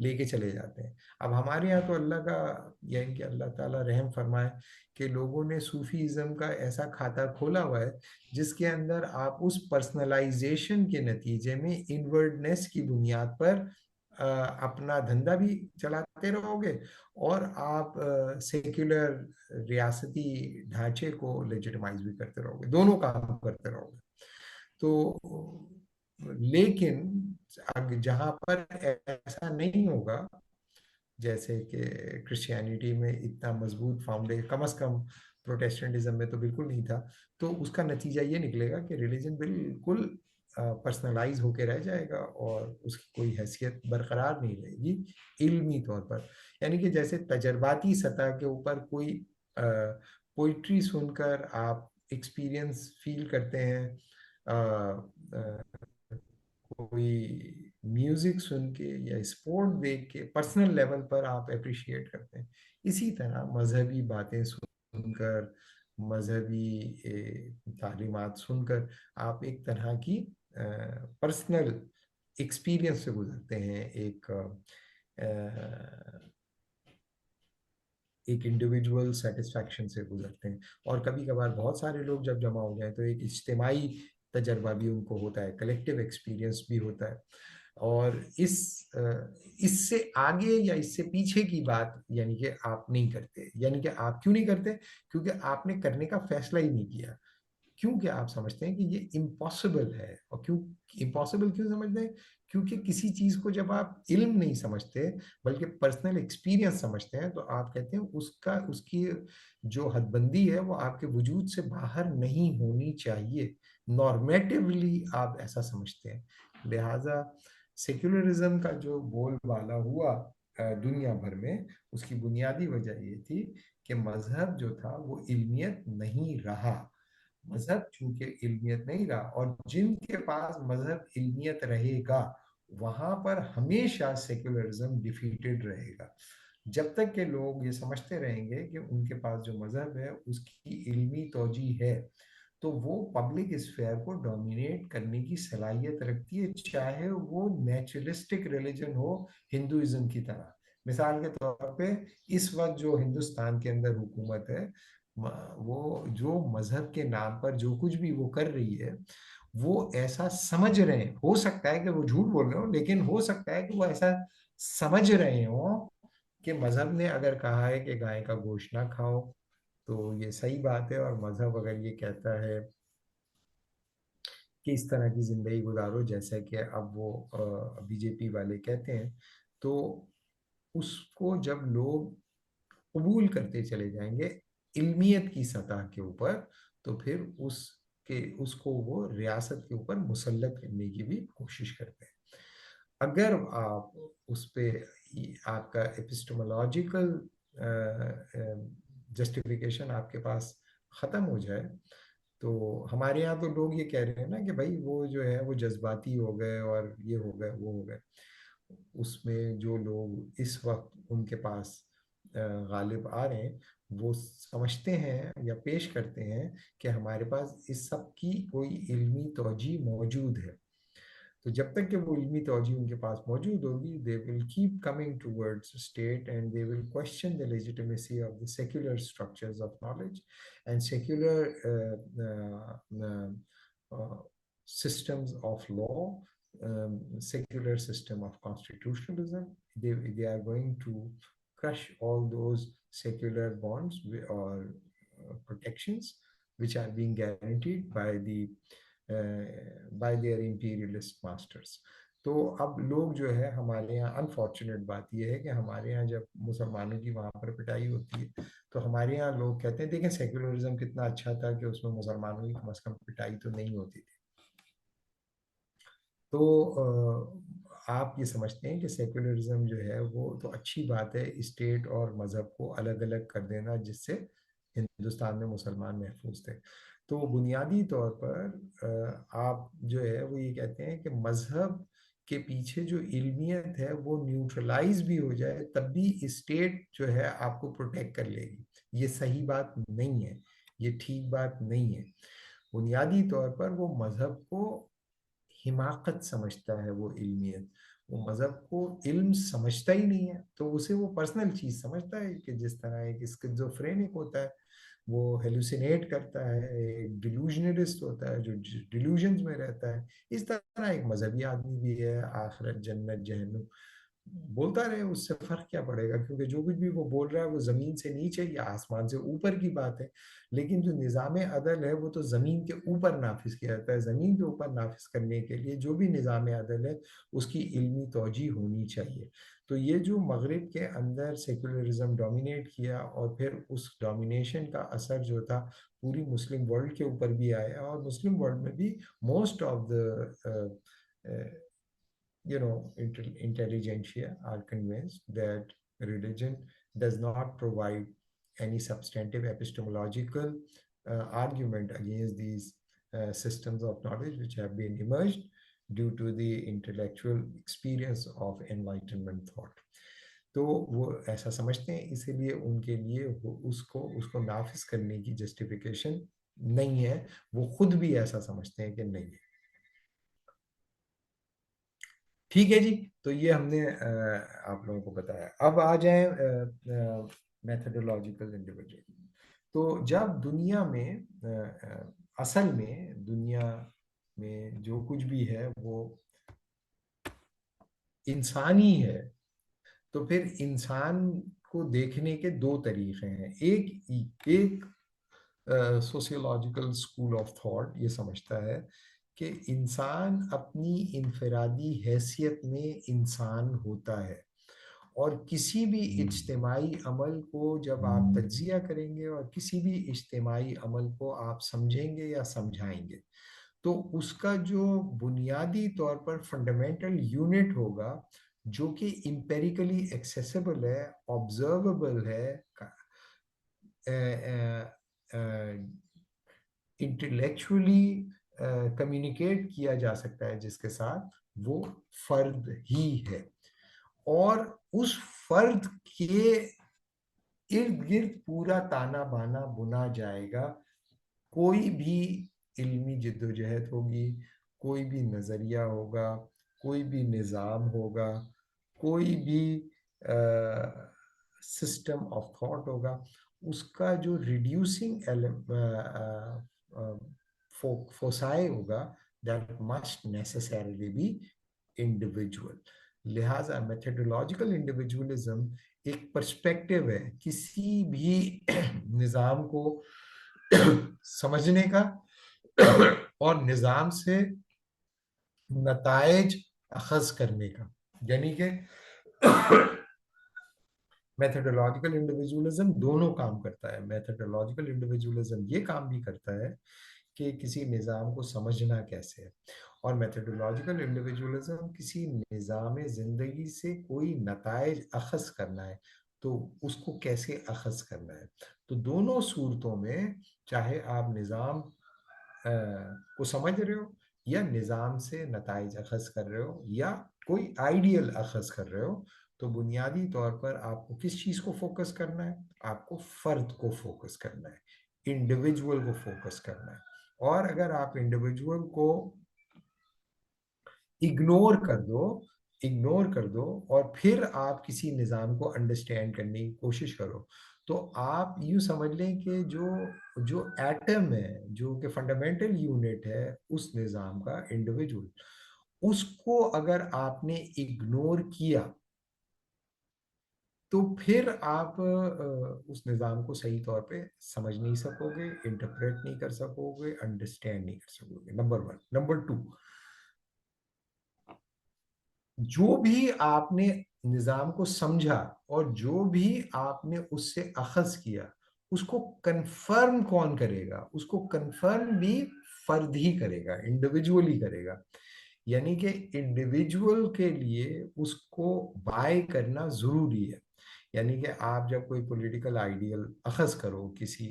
لے کے چلے جاتے ہیں. اب ہمارے یہاں تو اللہ کا یعنی کہ اللہ تعالیٰ رحم فرمائے کہ لوگوں نے صوفی ازم کا ایسا کھاتا کھولا ہوا ہے جس کے اندر آپ اس پرسنلائزیشن کے نتیجے میں انورڈنیس کی بنیاد پر اپنا دھندا بھی چلاتے رہو گے اور آپ سیکولر ریاستی ڈھانچے کو لیجیٹمائز بھی کرتے رہو گے, دونوں کام کرتے رہو گے. تو لیکن جہاں پر ایسا نہیں ہوگا, جیسے کہ کرسچینٹی میں اتنا مضبوط فاؤنڈیشن کم از کم پروٹیسٹنٹزم میں تو بالکل نہیں تھا, تو اس کا نتیجہ یہ نکلے گا کہ ریلیجن بالکل پرسنلائز ہو کے رہ جائے گا اور اس کی کوئی حیثیت برقرار نہیں رہے گی علمی طور پر. یعنی کہ جیسے تجرباتی سطح کے اوپر کوئی پوئٹری سن کر آپ ایکسپیرئنس فیل کرتے ہیں, کوئی میوزک سن کے یا اسپورٹ دیکھ کے پرسنل لیول پر آپ اپریشیٹ کرتے ہیں, اسی طرح مذہبی باتیں سن کر, مذہبی تعلیمات سن کر آپ ایک طرح کی پرسنل ایکسپیرئنس سے گزرتے ہیں, ایک انڈیویجول سیٹسفیکشن سے گزرتے ہیں. اور کبھی کبھار بہت سارے لوگ جب جمع ہو جائیں تو ایک اجتماعی تجربہ بھی ان کو ہوتا ہے, کلیکٹیو ایکسپیرئنس بھی ہوتا ہے. اور اس سے آگے یا اس سے پیچھے کی بات یعنی کہ آپ نہیں کرتے. یعنی کہ آپ کیوں نہیں کرتے؟ کیونکہ آپ نے کرنے کا فیصلہ ہی نہیں کیا, کیونکہ آپ سمجھتے ہیں کہ یہ امپاسبل ہے. اور کیوں امپاسبل کیوں سمجھتے ہیں؟ کیونکہ کسی چیز کو جب آپ علم نہیں سمجھتے بلکہ پرسنل ایکسپیرینس سمجھتے ہیں تو آپ کہتے ہیں اس کی جو حد بندی ہے وہ آپ کے وجود سے باہر نہیں ہونی چاہیے. نارمیٹیولی آپ ایسا سمجھتے ہیں. لہٰذا سیکولرزم کا جو بول بالا ہوا دنیا بھر میں, اس کی بنیادی وجہ یہ تھی کہ مذہب جو تھا وہ علمیت نہیں رہا. مذہب چونکہ علمیت نہیں رہا, اور جن کے پاس مذہب علمیت رہے گا وہاں پر ہمیشہ سیکولرزم ڈیفیٹڈ رہے گا. جب تک کہ لوگ یہ سمجھتے رہیں گے کہ ان کے پاس جو مذہب ہے اس کی علمی توجیہ ہے تو وہ پبلک اسفیئر کو ڈومینیٹ کرنے کی صلاحیت رکھتی ہے, چاہے وہ نیچرلسٹک ریلیجن ہو ہندوازم کی طرح. مثال کے طور پہ اس وقت جو ہندوستان کے اندر حکومت ہے وہ جو مذہب کے نام پر جو کچھ بھی وہ کر رہی ہے وہ ایسا سمجھ رہے ہیں, ہو سکتا ہے کہ وہ جھوٹ بول رہے ہوں لیکن ہو سکتا ہے کہ وہ ایسا سمجھ رہے ہوں کہ مذہب نے اگر کہا ہے کہ گائے کا گوشت نہ کھاؤ تو یہ صحیح بات ہے, اور مذہب اگر یہ کہتا ہے کہ اس طرح کی زندگی گزارو جیسا کہ اب وہ بی جے پی والے کہتے ہیں, تو اس کو جب لوگ قبول کرتے چلے جائیں گے علمیت کی سطح کے اوپر تو پھر اس کو وہ ریاست کے اوپر مسلط کرنے کی بھی کوشش کرتے ہیں. اگر آپ اس پہ آپ کا ایپسٹمولوجیکل جسٹیفیکیشن آپ کے پاس ختم ہو جائے, تو ہمارے یہاں تو لوگ یہ کہہ رہے ہیں نا کہ بھائی وہ جو ہے وہ جذباتی ہو گئے اور یہ ہو گئے وہ ہو گئے. اس میں جو لوگ اس وقت ان کے پاس غالب آ رہے ہیں وہ سمجھتے ہیں یا پیش کرتے ہیں کہ ہمارے پاس اس سب کی کوئی علمی توجیہ موجود ہے. تو جب تک کہ وہ علمی توجیہ ان کے پاس موجود ہوگی they will keep coming towards state and they will question the legitimacy of the secular structures of knowledge and secular systems of law, secular system of constitutionalism. They are going to crush all those secular bonds or protections which are being guaranteed by their imperialist masters. تو اب لوگ جو ہے ہمارے یہاں unfortunate بات یہ ہے کہ ہمارے یہاں جب مسلمانوں کی وہاں پر پٹائی ہوتی ہے تو ہمارے یہاں لوگ کہتے ہیں دیکھیں سیکولرزم کتنا اچھا تھا کہ اس میں مسلمانوں کی کم از کم پٹائی تو نہیں ہوتی تھی. تو آپ یہ سمجھتے ہیں کہ سیکولرزم جو ہے وہ تو اچھی بات ہے, اسٹیٹ اور مذہب کو الگ الگ کر دینا جس سے ہندوستان میں مسلمان محفوظ تھے. تو بنیادی طور پر آپ جو ہے وہ یہ کہتے ہیں کہ مذہب کے پیچھے جو علمیت ہے وہ نیوٹرلائز بھی ہو جائے تب بھی اسٹیٹ جو ہے آپ کو پروٹیکٹ کر لے گی. یہ صحیح بات نہیں ہے, یہ ٹھیک بات نہیں ہے. بنیادی طور پر وہ مذہب کو حماقت سمجھتا ہے, وہ علمیت وہ مذہب کو علم سمجھتا ہی نہیں ہے، تو اسے وہ پرسنل چیز سمجھتا ہے، کہ جس طرح ایک اسکیزوفرینک ہوتا ہے، وہ ہیلوسینیٹ کرتا ہے، ایک ڈیلوژنلسٹ ہوتا ہے جو ڈیلوژنز میں رہتا ہے، اس طرح ایک مذہبی آدمی بھی ہے، آخرت جنت جہنم بولتا رہے، اس سے فرق کیا پڑے گا، کیونکہ جو کچھ بھی وہ بول رہا ہے وہ زمین سے نیچے یا آسمان سے اوپر کی بات ہے، لیکن جو نظام عدل ہے وہ تو زمین کے اوپر نافذ کیا جاتا ہے، زمین کے اوپر نافذ کرنے کے لیے جو بھی نظام عدل ہے اس کی علمی توجہ ہونی چاہیے۔ تو یہ جو مغرب کے اندر سیکولرزم ڈومینیٹ کیا، اور پھر اس ڈومینیشن کا اثر جو تھا پوری مسلم ورلڈ کے اوپر بھی آیا، اور مسلم ورلڈ میں بھی most of the intelligentsia are convinced that religion does not provide any substantive epistemological argument against these systems of knowledge which have been emerged due to the intellectual experience of enlightenment thought. تو وہ ایسا سمجھتے ہیں، اسی لیے ان کے لیے اس کو نافذ کرنے کی جسٹیفیکیشن نہیں ہے، وہ خود بھی ایسا سمجھتے ہیں کہ نہیں ہے۔ ٹھیک ہے جی، تو یہ ہم نے آپ لوگوں کو بتایا۔ اب آ جائیں میتھڈولوجیکل انڈیویجول۔ تو جب دنیا میں اصل میں دنیا میں جو کچھ بھی ہے وہ انسانی ہے، تو پھر انسان کو دیکھنے کے دو طریقے ہیں۔ ایک سوسیولوجیکل اسکول آف تھاٹ یہ سمجھتا ہے کہ انسان اپنی انفرادی حیثیت میں انسان ہوتا ہے، اور کسی بھی اجتماعی عمل کو جب آپ تجزیہ کریں گے اور کسی بھی اجتماعی عمل کو آپ سمجھیں گے یا سمجھائیں گے، تو اس کا جو بنیادی طور پر فنڈامنٹل یونٹ ہوگا جو کہ امپیریکلی ایکسیسیبل ہے، آبزرویبل ہے، انٹلیکچولی کمیونیکیٹ کیا جا سکتا ہے جس کے ساتھ، وہ فرد ہی ہے، اور اس فرد کے ارد گرد پورا تانا بانا بنا جائے گا۔ کوئی بھی علمی جد و جہد ہوگی، کوئی بھی نظریہ ہوگا، کوئی بھی نظام ہوگا، کوئی بھی سسٹم آف تھاٹ ہوگا، اس کا جو ریڈیوسنگ فوسائے ہوگا that must necessarily be individual۔ لہٰذا میتھڈولوجیکل انڈیویجولزم ایک پرسپیکٹو ہے کسی بھی نظام کو سمجھنے کا اور نظام سے نتائج اخذ کرنے کا، یعنی کہ میتھڈولوجیکل انڈیویجولزم دونوں کام کرتا ہے۔ میتھڈولوجیکل انڈیویجولزم یہ کام بھی کرتا ہے کہ کسی نظام کو سمجھنا کیسے ہے، اور میتھڈولوجیکل انڈیویجولزم کسی نظام زندگی سے کوئی نتائج اخذ کرنا ہے تو اس کو کیسے اخذ کرنا ہے۔ تو دونوں صورتوں میں چاہے آپ نظام کو سمجھ رہے ہو یا نظام سے نتائج اخذ کر رہے ہو یا کوئی آئیڈیل اخذ کر رہے ہو، تو بنیادی طور پر آپ کو کس چیز کو فوکس کرنا ہے؟ آپ کو فرد کو فوکس کرنا ہے، انڈیویجول کو فوکس کرنا ہے۔ اور اگر آپ انڈیویجول کو اگنور کر دو اور پھر آپ کسی نظام کو انڈرسٹینڈ کرنے کی کوشش کرو، تو آپ یوں سمجھ لیں کہ جو ایٹم ہے، جو کہ فنڈامنٹل یونٹ ہے اس نظام کا، انڈیویجول، اس کو اگر آپ نے اگنور کیا تو پھر آپ اس نظام کو صحیح طور پہ سمجھ نہیں سکو گے، انٹرپریٹ نہیں کر سکو گے، انڈرسٹینڈ نہیں کر سکو گے، نمبر 1۔ نمبر 2، جو بھی آپ نے نظام کو سمجھا اور جو بھی آپ نے اس سے اخذ کیا، اس کو کنفرم کون کرے گا؟ اس کو کنفرم بھی فرد ہی کرے گا، انڈیویجول ہی کرے گا۔ یعنی کہ انڈیویجول کے لیے اس کو بائی کرنا ضروری ہے۔ یعنی کہ آپ جب کوئی پولیٹیکل آئیڈیل اخذ کرو کسی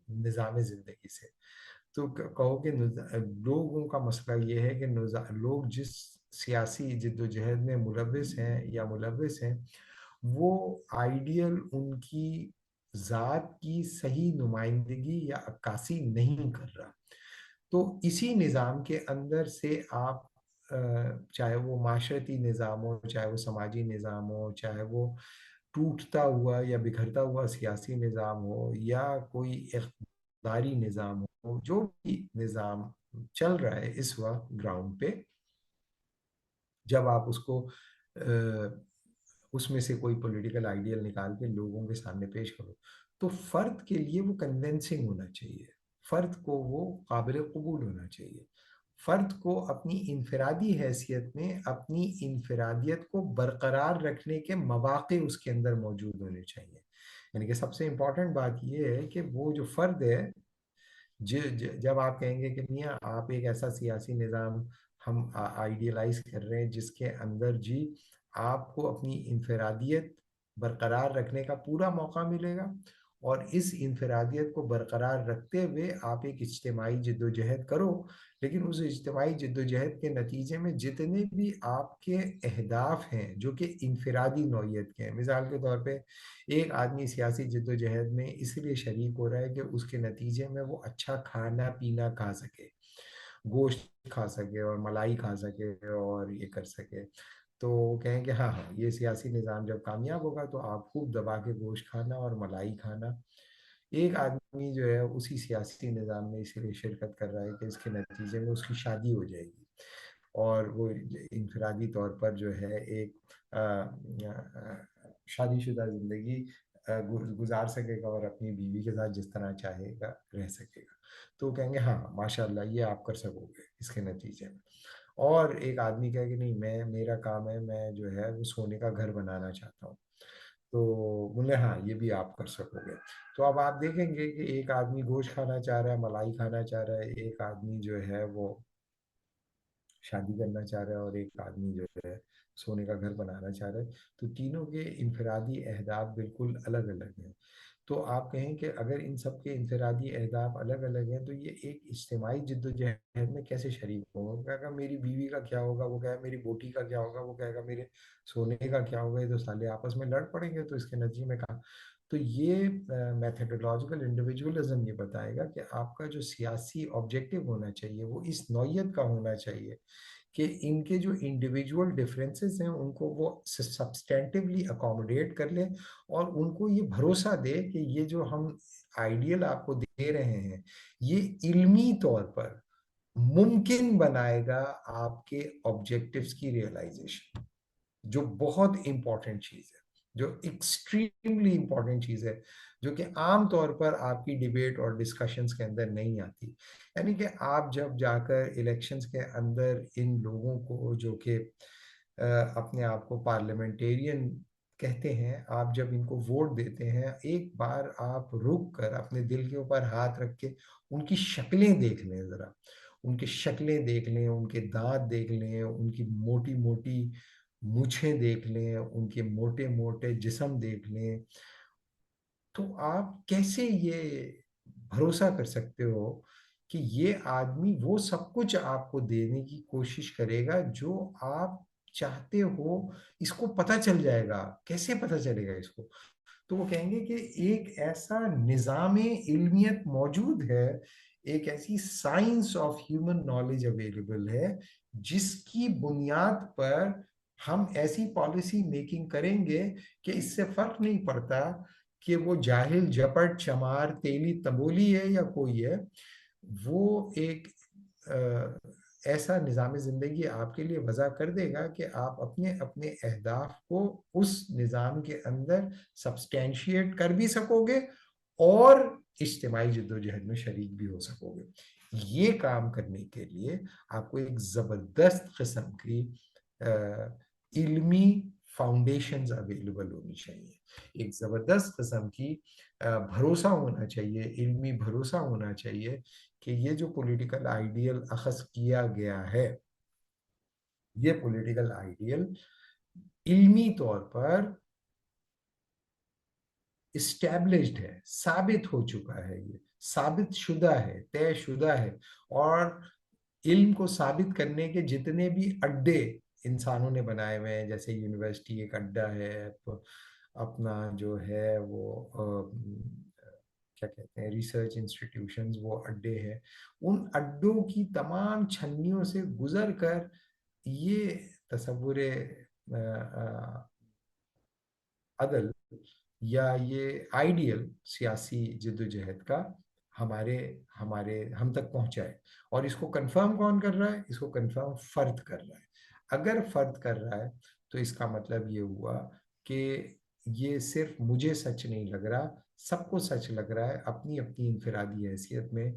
نظام زندگی سے، تو کہو کہ لوگوں کا مسئلہ یہ ہے کہ لوگ جس سیاسی جد و جہد میں ملوث ہیں وہ آئیڈیل ان کی ذات کی صحیح نمائندگی یا عکاسی نہیں کر رہا، تو اسی نظام کے اندر سے آپ چاہے وہ معاشرتی نظام ہو، چاہے وہ سماجی نظام ہو، چاہے وہ ٹوٹتا ہوا یا بکھرتا ہوا سیاسی نظام ہو، یا کوئی اقتداری نظام ہو، جو بھی نظام چل رہا ہے اس وقت گراؤنڈ پہ، جب آپ اس کو اس میں سے کوئی پولیٹیکل آئیڈیل نکال کے لوگوں کے سامنے پیش کرو، تو فرد کے لیے وہ کنونسنگ ہونا چاہیے، فرد کو وہ قابل قبول ہونا چاہیے، فرد کو اپنی انفرادی حیثیت میں اپنی انفرادیت کو برقرار رکھنے کے مواقع اس کے اندر موجود ہونے چاہیے. یعنی کہ سب سے امپورٹنٹ بات یہ ہے کہ وہ جو فرد ہے، جب آپ کہیں گے کہ میاں آپ ایک ایسا سیاسی نظام ہم آئیڈیلائز کر رہے ہیں جس کے اندر جی آپ کو اپنی انفرادیت برقرار رکھنے کا پورا موقع ملے گا، اور اس انفرادیت کو برقرار رکھتے ہوئے آپ ایک اجتماعی جد و جہد کرو، لیکن اس اجتماعی جد و جہد کے نتیجے میں جتنے بھی آپ کے اہداف ہیں جو کہ انفرادی نوعیت کے ہیں، مثال کے طور پہ ایک آدمی سیاسی جد و جہد میں اس لیے شریک ہو رہا ہے کہ اس کے نتیجے میں وہ اچھا کھانا پینا کھا سکے، گوشت کھا سکے اور ملائی کھا سکے اور یہ کر سکے، تو کہیں کہ ہاں ہاں یہ سیاسی نظام جب کامیاب ہوگا تو آپ خوب دبا کے گوشت کھانا اور ملائی کھانا. ایک آدمی جو ہے اسی سیاسی نظام میں اسی لیے شرکت کر رہا ہے کہ اس کے نتیجے میں اس کی شادی ہو جائے گی، اور وہ انفرادی طور پر جو ہے ایک شادی شدہ زندگی گزار سکے گا اور اپنی بیوی کے ساتھ جس طرح چاہے گا رہ سکے گا. تو کہیں گے ہاں ماشاء اللہ یہ آپ کر سکو گے اس کے نتیجے میں. اور ایک آدمی کہے کہ نہیں میرا کام ہے، میں جو ہے وہ سونے کا گھر بنانا چاہتا ہوں، تو بولے ہاں یہ بھی آپ کر سکو گے. تو اب آپ دیکھیں گے کہ ایک آدمی گوشت کھانا چاہ رہا ہے، ملائی کھانا چاہ رہا ہے، ایک آدمی جو ہے وہ شادی کرنا چاہ رہا ہے، اور ایک آدمی جو ہے سونے کا گھر بنانا چاہ رہا ہے. تو تینوں کے انفرادی اہداف بالکل الگ الگ ہیں. تو آپ کہیں کہ اگر ان سب کے انفرادی اہداف الگ الگ ہیں تو یہ ایک اجتماعی جد و جہد میں کیسے شریک ہوں گے؟ وہ کہے گا میری بیوی کا کیا ہوگا، وہ کہے گا میری بوٹی کا کیا ہوگا، وہ کہے گا میرے سونے کا کیا ہوگا، یہ تو سالے آپس میں لڑ پڑیں گے. تو اس کے نتیجے میں کہا تو یہ میتھڈولوجیکل انڈیویجولزم یہ بتائے گا کہ آپ کا جو سیاسی آبجیکٹو ہونا چاہیے وہ اس نوعیت کا ہونا چاہیے کہ ان کے جو انڈیویجول ڈفرینسز ہیں ان کو وہ سبسٹینٹیولی اکوموڈیٹ کر لیں، اور ان کو یہ بھروسہ دے کہ یہ جو ہم آئیڈیل آپ کو دے رہے ہیں یہ علمی طور پر ممکن بنائے گا آپ کے آبجیکٹیوز کی ریئلائزیشن، جو بہت امپورٹنٹ چیز ہے، جو ایکسٹریملی امپورٹنٹ چیز ہے، جو کہ عام طور پر آپ کی ڈیبیٹ اور ڈسکشنز کے اندر نہیں آتی. یعنی کہ آپ جب جا کر الیکشنز کے اندر ان لوگوں کو جو کہ اپنے آپ کو پارلیمنٹیرین کہتے ہیں، آپ جب ان کو ووٹ دیتے ہیں، ایک بار آپ رک کر اپنے دل کے اوپر ہاتھ رکھ کے ان کی شکلیں دیکھ لیں، ذرا ان کی شکلیں دیکھ لیں، ان کے دانت دیکھ لیں، ان کی موٹی موٹی مونچھیں دیکھ لیں، ان کے موٹے موٹے جسم دیکھ لیں، تو آپ کیسے یہ بھروسہ کر سکتے ہو کہ یہ آدمی وہ سب کچھ آپ کو دینے کی کوشش کرے گا جو آپ چاہتے ہو؟ اس کو پتہ چل جائے گا. کیسے پتہ چلے گا اس کو؟ تو وہ کہیں گے کہ ایک ایسا نظام علمیت موجود ہے، ایک ایسی science of human knowledge available ہے جس کی بنیاد پر ہم ایسی پالیسی میکنگ کریں گے کہ اس سے فرق نہیں پڑتا کہ وہ جاہل جپٹ چمار تیلی تبولی ہے یا کوئی ہے، وہ ایک ایسا نظام زندگی آپ کے لیے وضع کر دے گا کہ آپ اپنے اپنے اہداف کو اس نظام کے اندر سبسٹینشیٹ کر بھی سکو گے اور اجتماعی جد و جہد میں شریک بھی ہو سکو گے. یہ کام کرنے کے لیے آپ کو ایک زبردست قسم کی علمی فاؤنڈیشنز اویلیبل ہونی چاہیے، ایک زبردست قسم کی بھروسہ ہونا چاہیے، علمی بھروسہ ہونا چاہیے کہ یہ جو پولیٹیکل آئیڈیل اخذ کیا گیا ہے، یہ پولیٹیکل آئیڈیل علمی طور پر اسٹیبلشڈ ہے، ثابت ہو چکا ہے، یہ ثابت شدہ ہے، طے شدہ ہے، اور علم کو ثابت کرنے کے جتنے بھی اڈے انسانوں نے بنائے ہوئے ہیں، جیسے یونیورسٹی ایک اڈا ہے، اپنا جو ہے وہ کیا کہتے ہیں ریسرچ انسٹیٹیوشنز وہ اڈے ہیں، ان اڈوں کی تمام چھنیوں سے گزر کر یہ تصور عدل یا یہ آئیڈیل سیاسی جدوجہد کا ہمارے ہمارے ہم تک پہنچا ہے. اور اس کو کنفرم کون کر رہا ہے؟ اس کو کنفرم فرد کر رہا ہے. اگر فرد کر رہا ہے تو اس کا مطلب یہ ہوا کہ یہ صرف مجھے سچ نہیں لگ رہا، سب کو سچ لگ رہا ہے اپنی اپنی انفرادی حیثیت میں.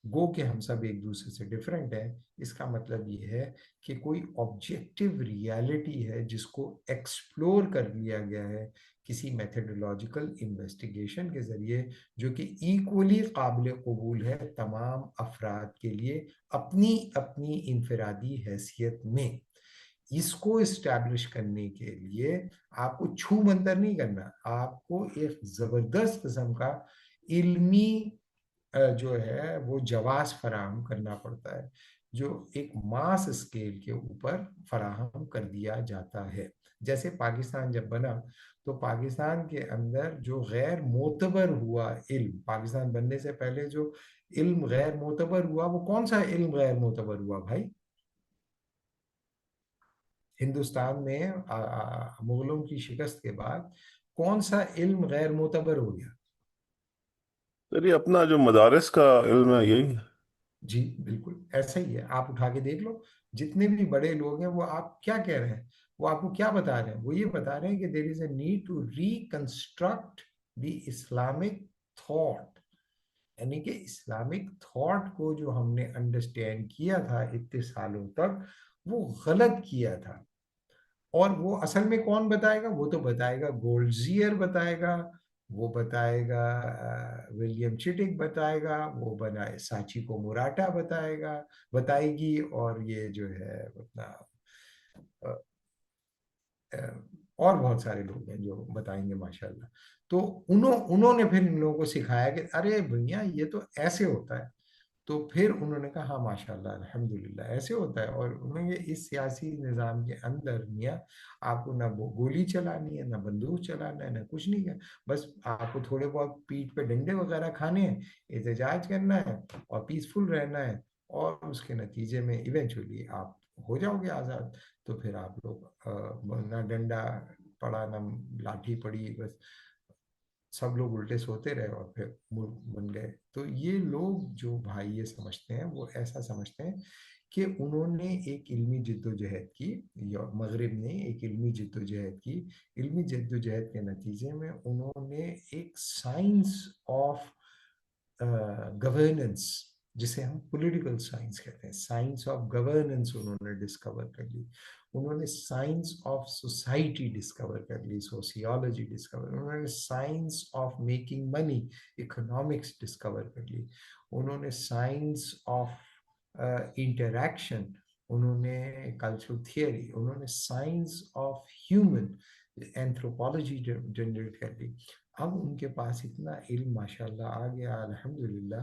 گو کہ ہم سب ایک دوسرے سے ڈیفرنٹ ہیں. اس کا مطلب یہ ہے کہ کوئی آبجیکٹیو ریالٹی ہے جس کو ایکسپلور کر لیا گیا ہے کسی میتھڈولوجیکل انویسٹیگیشن کے ذریعے، جو کہ ایکولی قابل قبول ہے تمام افراد کے لیے اپنی اپنی انفرادی حیثیت میں. اس کو اسٹیبلش کرنے کے لیے آپ کو چھو منتر نہیں کرنا، آپ کو ایک زبردست قسم کا علمی جو ہے وہ جواز فراہم کرنا پڑتا ہے، جو ایک ماس اسکیل کے اوپر فراہم کر دیا جاتا ہے. جیسے پاکستان جب بنا تو پاکستان کے اندر جو غیر معتبر ہوا علم، پاکستان بننے سے پہلے جو علم غیر معتبر ہوا، وہ کون سا علم غیر معتبر ہوا بھائی؟ ہندوستان میں مغلوں کی شکست کے بعد کون سا علم غیر معتبر ہو گیا؟ سر یہ اپنا جو مدارس کا علم ہے یہی ہے. جی بالکل ایسا ہی ہے. آپ اٹھا کے دیکھ لو جتنے بھی بڑے لوگ ہیں وہ آپ کیا کہہ رہے ہیں، وہ آپ کو کیا بتا رہے ہیں؟ وہ یہ بتا رہے ہیں کہ there is a need to reconstruct the Islamic thought. یعنی کہ اسلامک تھاٹ کو جو ہم نے انڈرسٹینڈ کیا تھا اتنے سالوں تک، وہ غلط کیا تھا. اور وہ اصل میں کون بتائے گا؟ وہ تو بتائے گا گولڈزیئر بتائے گا، وہ بتائے گا ولیم چٹک بتائے گا، وہ بنائے ساچی کو مراٹا بتائے گی، اور یہ جو ہے اپنا اور بہت سارے لوگ ہیں جو بتائیں گے ماشاءاللہ. تو انہوں نے پھر ان لوگوں کو سکھایا کہ ارے بھیا یہ تو ایسے ہوتا ہے. تو پھر انہوں نے کہا ہاں ماشاءاللہ الحمدللہ ایسے ہوتا ہے. اور انہوں نے اس سیاسی نظام کے اندر میاں آپ کو نہ گولی چلانی ہے، نہ بندوق چلانا ہے، نہ کچھ نہیں ہے. بس آپ کو تھوڑے بہت پیٹھ پہ ڈنڈے وغیرہ کھانے ہیں، احتجاج کرنا ہے اور پیسفل رہنا ہے، اور اس کے نتیجے میں ایونچولی آپ ہو جاؤ گے آزاد. تو پھر آپ لوگ نہ ڈنڈا پڑا نہ لاٹھی پڑی، بس سب لوگ الٹے سوتے رہے اور پھر ملک بن گئے. تو یہ لوگ جو بھائی یہ سمجھتے ہیں وہ ایسا سمجھتے ہیں کہ انہوں نے ایک علمی جدوجہد کی، یا مغرب نے ایک علمی جدوجہد کی. علمی جدوجہد کے نتیجے میں انہوں نے ایک سائنس آف گورننس، جسے ہم پولیٹیکل سائنس کہتے ہیں، سائنس آف گورننس انہوں نے ڈسکور کر لی. انہوں نے سائنس آف سوسائٹی ڈسکور کر لی، سوسیالوجی ڈسکور. انہوں نے science of making money, economics discover کر لی. انہوں نے سائنس آف انٹریکشن، انہوں نے کلچرل تھیوری، انہوں نے science of human anthropology generate کر لی. اب ان کے پاس اتنا علم ماشاءاللہ آ گیا الحمدللہ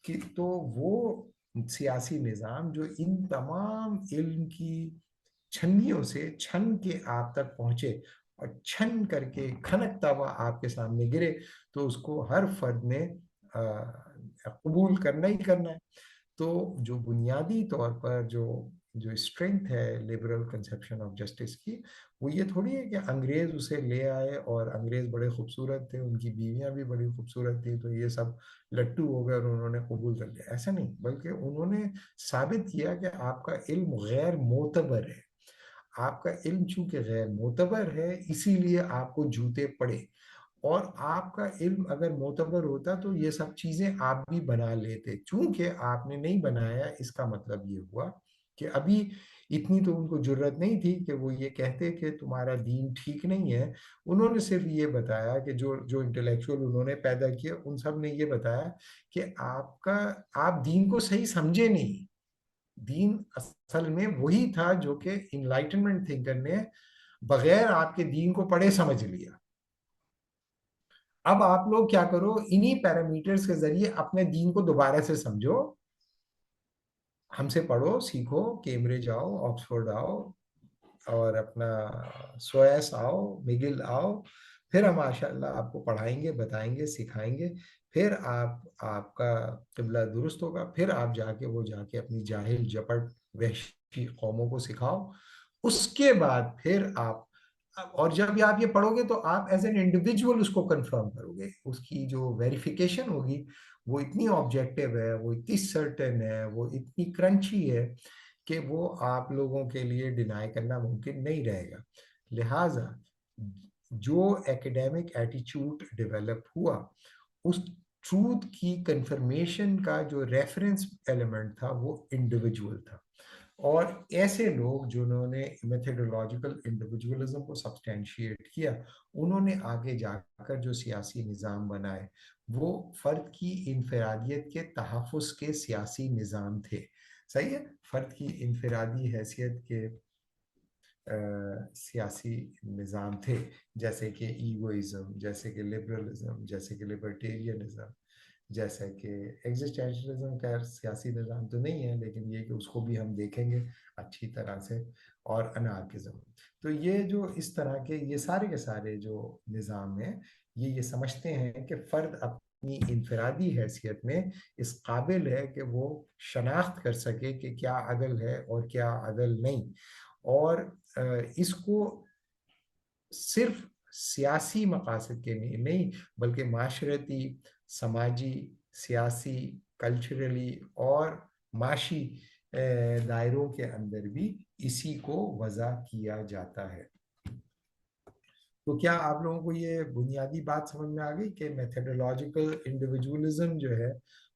کہ تو وہ سیاسی نظام جو ان تمام علم کی چھنیوں سے چھن کے آپ تک پہنچے اور چھن کر کے کھنکتا ہوا آپ کے سامنے گرے، تو اس کو ہر فرد نے قبول کرنا ہی کرنا ہے. تو جو بنیادی طور پر جو اسٹرینتھ ہے لبرل کنسیپشن آف جسٹس کی، وہ یہ تھوڑی ہے کہ انگریز اسے لے آئے اور انگریز بڑے خوبصورت تھے، ان کی بیویاں بھی بڑی خوبصورت تھیں، تو یہ سب لٹو ہو گئے اور انہوں نے قبول کر لیا. ایسا نہیں، بلکہ انہوں نے ثابت کیا کہ آپ کا علم غیر معتبر ہے. آپ کا علم چونکہ غیر معتبر ہے اسی لیے آپ کو جوتے پڑے. اور آپ کا علم اگر معتبر ہوتا تو یہ سب چیزیں آپ بھی بنا لیتے. چونکہ آپ نے نہیں بنایا، اس کا مطلب یہ ہوا کہ ابھی اتنی تو ان کو جرت نہیں تھی کہ وہ یہ کہتے کہ تمہارا دین ٹھیک نہیں ہے. انہوں نے صرف یہ بتایا کہ جو انٹلیکچوئل انہوں نے پیدا کیا ان سب نے یہ بتایا کہ آپ دین کو صحیح سمجھے نہیں. دین اصل میں وہی تھا جو کہ انلائٹنمنٹ تھنکر نے بغیر آپ کے دین کو پڑھے سمجھ لیا. اب آپ لوگ کیا کرو، انہی پیرامیٹرز کے ذریعے اپنے دین کو دوبارہ سے سمجھو. ہم سے پڑھو، سیکھو، کیمبرج آؤ، آکسفورڈ آؤ، اور اپنا سویس آؤ، مگل آؤ، پھر ہم ماشاءاللہ آپ کو پڑھائیں گے، بتائیں گے، سکھائیں گے، پھر آپ کا قبلہ درست ہوگا، پھر آپ جا کے اپنی جاہل جپٹ وحشی قوموں کو سکھاؤ. اس کے بعد پھر آپ، اور جب آپ یہ پڑھو گے تو آپ ایز این انڈیویجول اس کو کنفرم کرو گے. اس کی جو ویریفیکیشن ہوگی وہ اتنی آبجیکٹیو ہے، وہ اتنی سرٹن ہے، وہ اتنی کرنچی ہے کہ وہ آپ لوگوں کے لیے ڈینائی کرنا ممکن نہیں رہے گا. لہٰذا جو ایکیڈیمک ایٹیچیوڈ ڈیولپ ہوا، اس ٹروتھ کی کنفرمیشن کا جو ریفرنس ایلیمنٹ تھا وہ انڈیویجول تھا. اور ایسے لوگ جنہوں نے میتھڈولوجیکل انڈیویجولزم کو سبسٹینشیٹ کیا، انہوں نے آگے جا کر جو سیاسی نظام بنائے وہ فرد کی انفرادیت کے تحفظ کے سیاسی نظام تھے. صحیح ہے، فرد کی انفرادی حیثیت کے سیاسی نظام تھے، جیسے کہ ایگوئزم، جیسے کہ لبرلزم، جیسے کہ لبرٹیرینزم، جیسے کہ ایگزسٹینشلزم. کا سیاسی نظام تو نہیں ہے لیکن یہ کہ اس کو بھی ہم دیکھیں گے اچھی طرح سے، اور انارکزم. تو یہ جو اس طرح کے یہ سارے کے سارے جو نظام ہیں، یہ سمجھتے ہیں کہ فرد اپنی انفرادی حیثیت میں اس قابل ہے کہ وہ شناخت کر سکے کہ کیا عدل ہے اور کیا عدل نہیں. اور اس کو صرف سیاسی مقاصد کے لیے نہیں بلکہ معاشرتی، سماجی، سیاسی، کلچرلی اور معاشی دائروں کے اندر بھی اسی کو وضع کیا جاتا ہے. تو کیا آپ لوگوں کو یہ بنیادی بات سمجھ میں آ گئی کہ میتھڈولوجیکل انڈیویجولزم جو ہے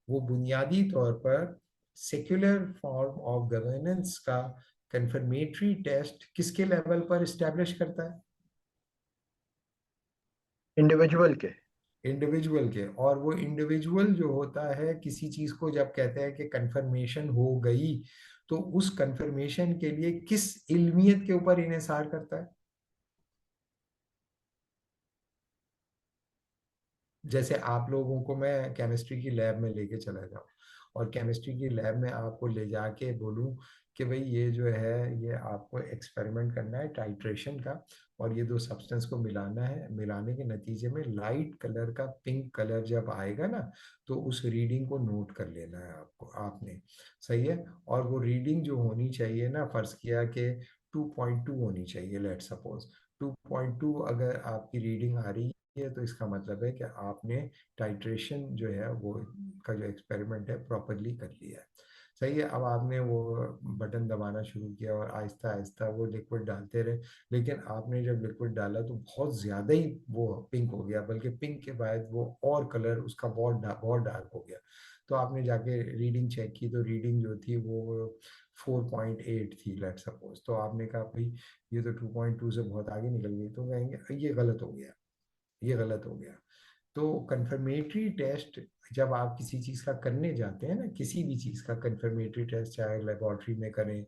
وہ بنیادی طور پر سیکولر فارم آف گورننس کا کنفرمیٹری ٹیسٹ کس کے لیول پر اسٹیبلش کرتا ہے؟ انڈیویجول کے. انڈیویجول کے. اور وہ انڈیویجول جو ہوتا ہے کسی چیز کو جب کہتے ہیں کہ کنفرمیشن ہو گئی تو اس کنفرمیشن کے لیے کس علمیت کے اوپر انحصار کرتا ہے؟ جیسے آپ لوگوں کو میں کیمسٹری کی لیب میں لے کے چلا جاؤں اور کیمسٹری کی لیب میں آپ کو لے جا کے بولوں کہ بھئی یہ جو ہے یہ آپ کو ایکسپیریمنٹ کرنا ہے ٹائٹریشن کا، اور یہ دو سبسٹنس کو ملانا ہے، ملانے کے نتیجے میں لائٹ کلر کا پنک کلر جب آئے گا نا تو اس ریڈنگ کو نوٹ کر لینا ہے آپ نے. صحیح ہے. اور وہ ریڈنگ جو ہونی چاہیے نا، فرض کیا کہ 2.2 ہونی چاہیے، لیٹ سپوز 2.2 اگر آپ کی ریڈنگ آ رہی ہے تو اس کا مطلب ہے کہ آپ نے ٹائٹریشن جو ہے وہ کا جو ایکسپیریمنٹ ہے پراپرلی کر لیا ہے. صحیح ہے. اب آپ نے وہ بٹن دبانا شروع کیا اور آہستہ آہستہ وہ لکوڈ ڈالتے رہے، لیکن آپ نے جب لکوڈ ڈالا تو بہت زیادہ ہی وہ پنک ہو گیا، بلکہ پنک کے بعد وہ اور کلر اس کا بہت ڈارک ہو گیا. تو آپ نے جا کے ریڈنگ چیک کی تو ریڈنگ جو تھی وہ 4.8 تھی، لیٹ سپوز. تو آپ نے کہا بھائی یہ تو 2.2 سے بہت آگے نکل گئی، تو کہیں گے یہ غلط ہو گیا، یہ غلط ہو گیا. تو کنفرمیٹری ٹیسٹ جب آپ کسی چیز کا کرنے جاتے ہیں نا، کسی بھی چیز کا کنفرمیٹری ٹیسٹ، چاہے لیبارٹری میں کریں،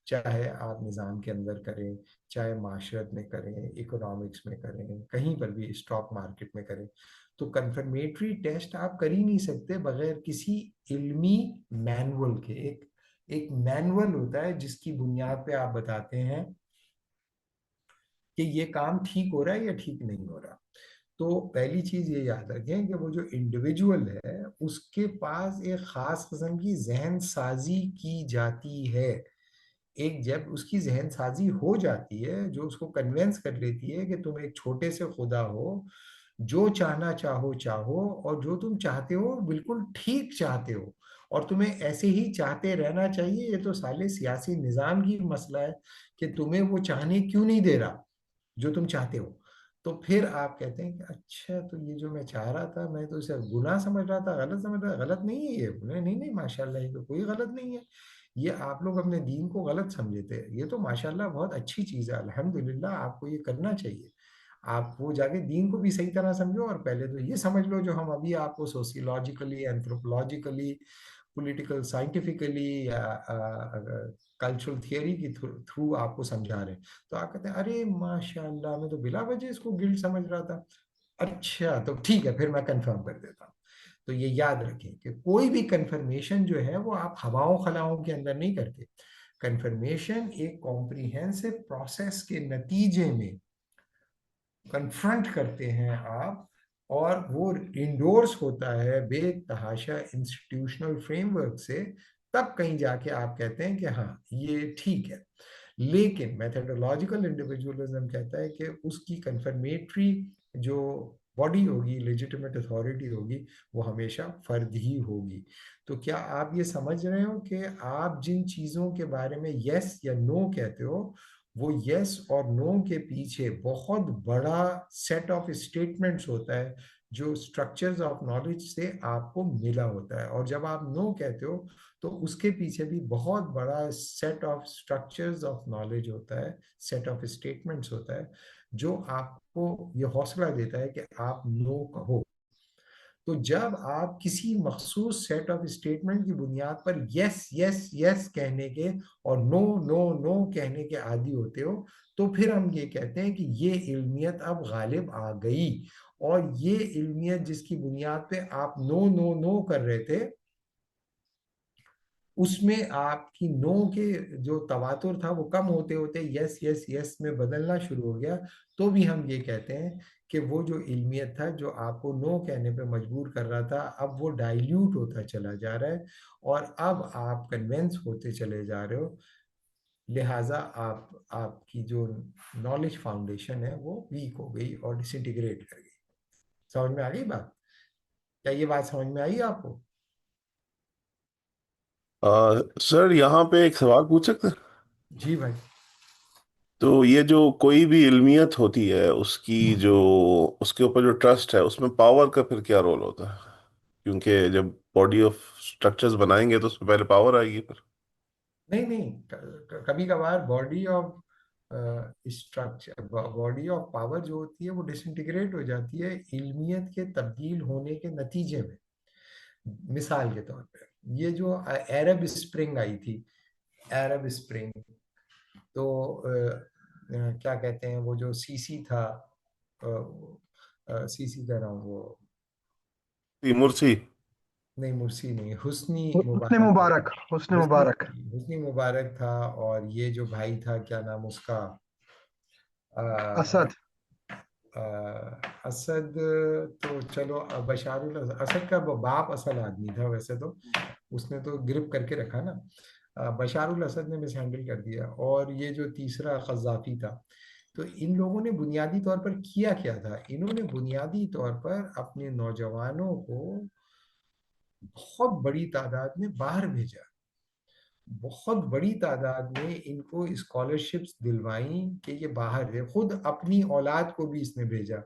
چاہے آپ نظام کے اندر کریں، چاہے معاشرت میں کریں، اکنامکس میں کریں، کہیں پر بھی اسٹاک مارکیٹ میں کریں، تو کنفرمیٹری ٹیسٹ آپ کر ہی نہیں سکتے بغیر کسی علمی مینول کے. ایک مینول ہوتا ہے جس کی بنیاد پہ آپ بتاتے ہیں کہ یہ کام ٹھیک ہو رہا ہے یا ٹھیک نہیں ہو رہا. تو پہلی چیز یہ یاد رکھیں کہ وہ جو انڈیویجول ہے اس کے پاس ایک خاص قسم کی ذہن سازی کی جاتی ہے. ایک جب اس کی ذہن سازی ہو جاتی ہے جو اس کو کنونس کر لیتی ہے کہ تم ایک چھوٹے سے خدا ہو، جو چاہنا چاہو چاہو، اور جو تم چاہتے ہو بالکل ٹھیک چاہتے ہو، اور تمہیں ایسے ہی چاہتے رہنا چاہیے. یہ تو سالے سیاسی نظام کی مسئلہ ہے کہ تمہیں وہ چاہنے کیوں نہیں دے رہا جو تم چاہتے ہو. تو پھر آپ کہتے ہیں کہ اچھا تو یہ جو میں چاہ رہا تھا میں تو اسے گناہ سمجھ رہا تھا، غلط سمجھ رہا تھا. غلط نہیں ہے یہ. نہیں ماشاءاللہ یہ تو کوئی غلط نہیں ہے. یہ آپ لوگ اپنے دین کو غلط سمجھے تھے، یہ تو ماشاءاللہ بہت اچھی چیز ہے، الحمدللہ آپ کو یہ کرنا چاہیے. آپ وہ جا کے دین کو بھی صحیح طرح سمجھو، اور پہلے تو یہ سمجھ لو جو ہم ابھی آپ کو سوسیولوجیکلی، اینتھروپولوجیکلی، پولیٹیکل سائنٹیفکلی یا کلچرل تھیوری کی تھرو آپ کو سمجھا رہے ہیں. تو آپ کہتے ہیں ارے ماشاءاللہ میں تو بلا وجہ اس کو گلٹ سمجھ رہا تھا. اچھا تو ٹھیک ہے پھر میں کنفرم کر دیتا ہوں. تو یہ یاد رکھیں کہ کوئی بھی کنفرمیشن جو ہے وہ آپ ہواؤں خلاؤں کے اندر نہیں کرتے. کنفرمیشن ایک کمپریہنسو پروسیس کے نتیجے میں کنفرنٹ کرتے ہیں آپ، اور وہ انڈورس ہوتا ہے بے تحاشا انسٹیٹیوشنل فریم ورک سے، تب کہیں جا کے آپ کہتے ہیں کہ ہاں یہ ٹھیک ہے. لیکن میتھڈولوجیکل انڈیویجولزم کہتا ہے کہ اس کی کنفرمیٹری جو باڈی ہوگی، لیجیٹیمیٹ اتھارٹی ہوگی، وہ ہمیشہ فرد ہی ہوگی. تو کیا آپ یہ سمجھ رہے ہو کہ آپ جن چیزوں کے بارے میں یس یا نو کہتے ہو، وہ یس اور نو کے پیچھے بہت بڑا سیٹ آف اسٹیٹمنٹس ہوتا ہے جو اسٹرکچرز آف نالج سے آپ کو ملا ہوتا ہے. اور جب آپ نو کہتے ہو تو اس کے پیچھے بھی بہت بڑا set of structures of knowledge ہوتا ہے، سیٹ آف اسٹیٹمنٹس ہوتا ہے، جو آپ کو یہ حوصلہ دیتا ہے کہ آپ نو کہو. تو جب آپ کسی مخصوص سیٹ آف اسٹیٹمنٹ کی بنیاد پر یس یس یس کہنے کے اور نو نو نو کہنے کے عادی ہوتے ہو، تو پھر ہم یہ کہتے ہیں کہ یہ علمیت اب غالب آ گئی. اور یہ علمیت جس کی بنیاد پہ آپ نو نو نو کر رہے تھے، اس میں آپ کی نو کے جو تواتر تھا وہ کم ہوتے ہوتے یس یس یس میں بدلنا شروع ہو گیا. تو بھی ہم یہ کہتے ہیں کہ وہ جو علمیت تھا جو آپ کو نو کہنے پہ مجبور کر رہا تھا، اب وہ ڈائلیوٹ ہوتا چلا جا رہا ہے، اور اب آپ کنونس ہوتے چلے جا رہے ہو. لہٰذا آپ کی جو نالج فاؤنڈیشن ہے وہ ویک ہو گئی اور ڈس انٹیگریٹ کر گئی. سمجھ میں آ گئی بات؟ کیا یہ بات سمجھ میں آئی آپ کو؟ سر یہاں پہ ایک سوال پوچھ سکتے ہیں؟ جی بھائی. تو یہ جو کوئی بھی علمیت ہوتی ہے اس کی جو اس کے اوپر جو ٹرسٹ ہے، اس میں پاور کا پھر کیا رول ہوتا ہے؟ کیونکہ جب باڈی آف اسٹرکچرز بنائیں گے تو اس میں پہلے پاور آئے گی پھر. نہیں نہیں، کبھی کبھار body of structure, body of power جو ہوتی ہے وہ ڈس انٹیگریٹ ہو جاتی ہے علمیت کے تبدیل ہونے کے نتیجے میں. مثال کے طور پہ یہ جو عرب اسپرنگ آئی تھی، عرب اسپرنگ، تو کیا کہتے ہیں وہ جو سی سی تھا، سی سی کہہ رہا ہوں، وہ مرسی. نہیں مرسی نہیں، حسنی حسنی مبارک. مبارک، حسنی حسنی مبارک. حسنی مبارک تھا، اور یہ جو بھائی تھا کیا نام اس کا، اسد. اسد. تو چلو بشار الاسد کا باپ اصل آدمی تھا ویسے تو، اس نے تو گرپ کر کے رکھا نا. بشار الاسد نے مس ہینڈل کر دیا. اور یہ جو تیسرا قذافی تھا، تو ان لوگوں نے بنیادی طور پر کیا کیا تھا؟ انہوں نے بنیادی طور پر اپنے نوجوانوں کو بہت بڑی تعداد میں باہر بھیجا، بہت بڑی تعداد میں ان کو اسکالرشپس دلوائیں کہ یہ باہر ہے. خود اپنی اولاد کو بھی اس نے بھیجا.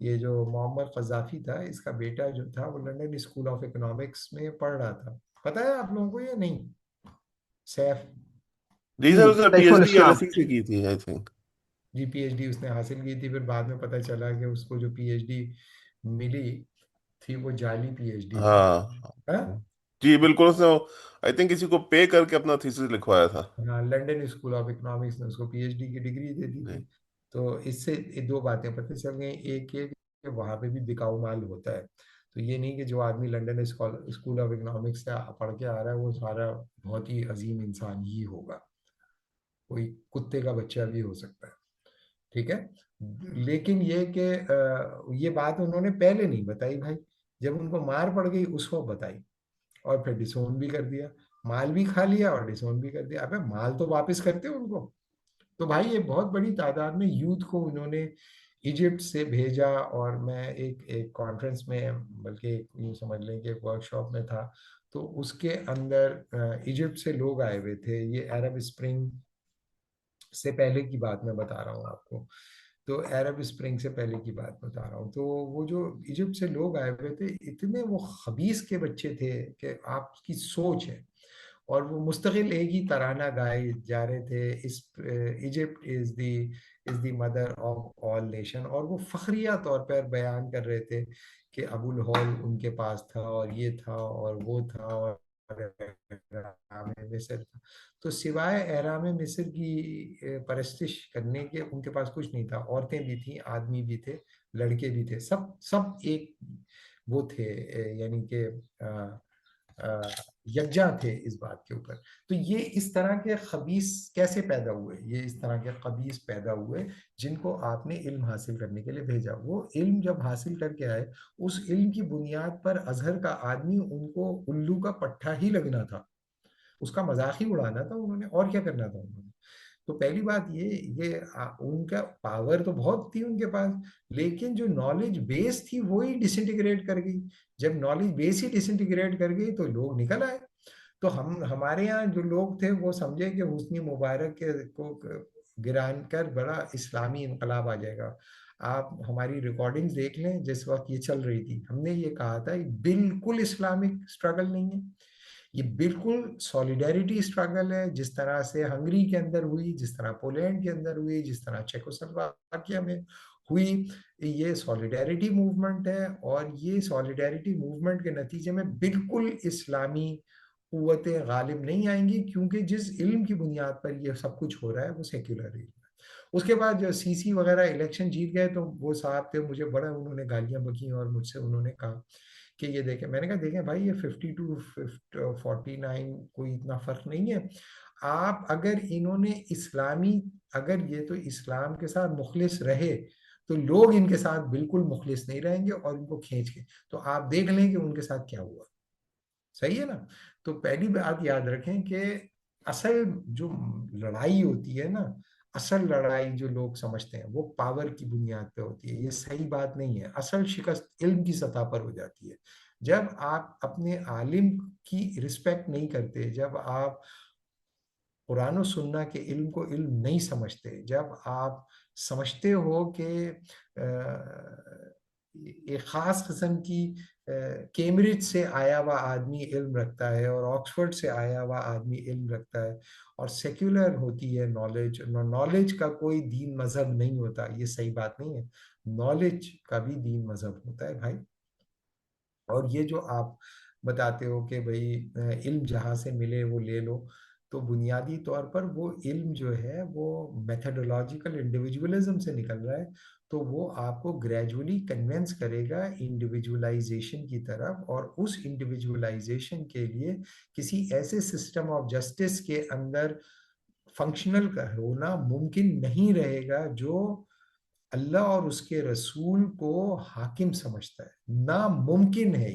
یہ جو محمد قذافی تھا، اس کا بیٹا جو تھا وہ لنڈن اسکول آف اکنامکس میں پڑھ رہا تھا. پتہ ہے آپ لوگوں کو یہ نہیں؟ سیف. جی جی، سر، اس نے پی سیف ایچ ڈی ایل الاسلام. ایس سی سے کی تھی آئی تھنک. جی پی ایچ ڈی اس نے حاصل کی تھی، پھر بعد میں پتہ چلا کہ اس کو جو پی ایچ ڈی ملی تھی وہ جعلی پی ایچ ڈی تھی. ہاں ہاں؟ جی بالکل، اس نے آئی تھنک کسی کو پے کر کے اپنا تھیسس لکھوایا تھا. ہاں، لنڈن اسکول آف اکنامکس نے اس کو پی ایچ ڈی کی ڈگری دے دی جی تھی. تو اس سے دو باتیں پتہ چل گئیں. ایک یہ کہ وہاں پہ بھی بکاؤ مال ہوتا ہے. تو یہ نہیں کہ جو آدمی لنڈن اسکول آف اکنامکس سے پڑھ کے آ رہا ہے وہ سارا بہت ہی عظیم انسان ہی ہوگا، کوئی کتے کا بچہ بھی ہو سکتا ہے. ٹھیک ہے. لیکن یہ کہ یہ بات انہوں نے پہلے نہیں بتائی بھائی، جب ان کو مار پڑ گئی اس وقت بتائی، اور پھر ڈسون بھی کر دیا. مال بھی کھا لیا اور ڈسون بھی کر دیا. ابے مال تو واپس کرتے ان کو. تو بھائی یہ بہت بڑی تعداد میں یوتھ کو انہوں نے ایجپٹ سے بھیجا. اور میں ایک کانفرنس میں، بلکہ یوں سمجھ لیں کہ ایک ورک شاپ میں تھا، تو اس کے اندر ایجپٹ سے لوگ آئے ہوئے تھے. یہ عرب اسپرنگ سے پہلے کی بات میں بتا رہا ہوں آپ کو. تو عرب اسپرنگ سے پہلے کی بات بتا رہا ہوں. تو وہ جو ایجپٹ سے لوگ آئے ہوئے تھے، اتنے وہ خبیث کے بچے تھے کہ آپ کی سوچ ہے. اور وہ مستقل ایک ہی ترانہ گائے جا رہے تھے، Egypt is the mother of all nation. اور وہ فخریہ طور پر بیان کر رہے تھے کہ ابو الہول ان کے پاس تھا، اور یہ تھا اور وہ تھا، اور احرام مصر تھا. تو سوائے احرام مصر کی پرستش کرنے کے ان کے پاس کچھ نہیں تھا. عورتیں بھی تھیں، آدمی بھی تھے، لڑکے بھی تھے، سب ایک وہ تھے. یعنی کہ یکجا تھے اس بات کے اوپر. تو یہ اس طرح کے خبیث کیسے پیدا ہوئے؟ یہ اس طرح کے خبیث پیدا ہوئے جن کو آپ نے علم حاصل کرنے کے لیے بھیجا. وہ علم جب حاصل کر کے آئے، اس علم کی بنیاد پر ازہر کا آدمی ان کو الو کا پٹھا ہی لگنا تھا، اس کا مذاق ہی اڑانا تھا انہوں نے، اور کیا کرنا تھا انہوں نے. تو پہلی بات یہ ان کا پاور تو بہت تھی ان کے پاس، لیکن جو نالج بیس تھی وہی ڈسنٹیگریٹ کر گئی. جب نالج بیس ہی ڈسنٹیگریٹ کر گئی تو لوگ نکل آئے. تو ہمارے یہاں جو لوگ تھے وہ سمجھے کہ حسنی مبارک کو گران کر بڑا اسلامی انقلاب آ جائے گا. آپ ہماری ریکارڈنگز دیکھ لیں جس وقت یہ چل رہی تھی، ہم نے یہ کہا تھا یہ بالکل اسلامک اسٹرگل نہیں ہے، یہ بالکل سولیڈیریٹی اسٹرگل ہے، جس طرح سے ہنگری کے اندر ہوئی، جس طرح پولینڈ کے اندر ہوئی، جس طرح چیکوسلواکیا میں ہوئی. یہ سولیڈیریٹی موومنٹ ہے، اور یہ سولیڈیریٹی موومنٹ کے نتیجے میں بالکل اسلامی قوتیں غالب نہیں آئیں گی، کیونکہ جس علم کی بنیاد پر یہ سب کچھ ہو رہا ہے وہ سیکولر علم ہے. اس کے بعد جو سی سی وغیرہ الیکشن جیت گئے تو وہ صاحب تھے، مجھے بڑا انہوں نے گالیاں بکیں، اور مجھ سے انہوں نے کہا کہ یہ دیکھیں. میں نے کہا دیکھیں بھائی، یہ 52-49 کوئی اتنا فرق نہیں ہے. آپ اگر انہوں نے اگر یہ تو اسلام کے ساتھ مخلص رہے تو لوگ ان کے ساتھ بالکل مخلص نہیں رہیں گے اور ان کو کھینچ کے، تو آپ دیکھ لیں کہ ان کے ساتھ کیا ہوا. صحیح ہے نا؟ تو پہلی بات یاد رکھیں کہ اصل جو لڑائی ہوتی ہے نا، اصل لڑائی جو لوگ سمجھتے ہیں وہ پاور کی بنیاد پہ ہوتی ہے. یہ صحیح بات نہیں ہے. اصل شکست علم کی سطح پر ہو جاتی ہے. جب آپ اپنے عالم کی رسپیکٹ نہیں کرتے، جب آپ قرآن و سنہ کے علم کو علم نہیں سمجھتے، جب آپ سمجھتے ہو کہ ایک خاص قسم کی کیمبرج سے آیا ہوا آدمی علم رکھتا ہے اور آکسفورڈ سے آیا ہوا آدمی علم رکھتا ہے، اور سیکولر ہوتی ہے نالج کا کوئی دین مذہب نہیں ہوتا، یہ صحیح بات نہیں ہے. نالج کا بھی دین مذہب ہوتا ہے بھائی. اور یہ جو آپ بتاتے ہو کہ بھئی علم جہاں سے ملے وہ لے لو، تو بنیادی طور پر وہ علم جو ہے وہ میتھڈولوجیکل انڈیویجولزم سے نکل رہا ہے. تو وہ آپ کو گریجولی کنونس کرے گا انڈیویجولائزیشن کی طرف، اور اس انڈیویجولائزیشن کے لیے کسی ایسے سسٹم آف جسٹس کے اندر فنکشنل ہونا ممکن نہیں رہے گا جو اللہ اور اس کے رسول کو حاکم سمجھتا ہے. ناممکن ہے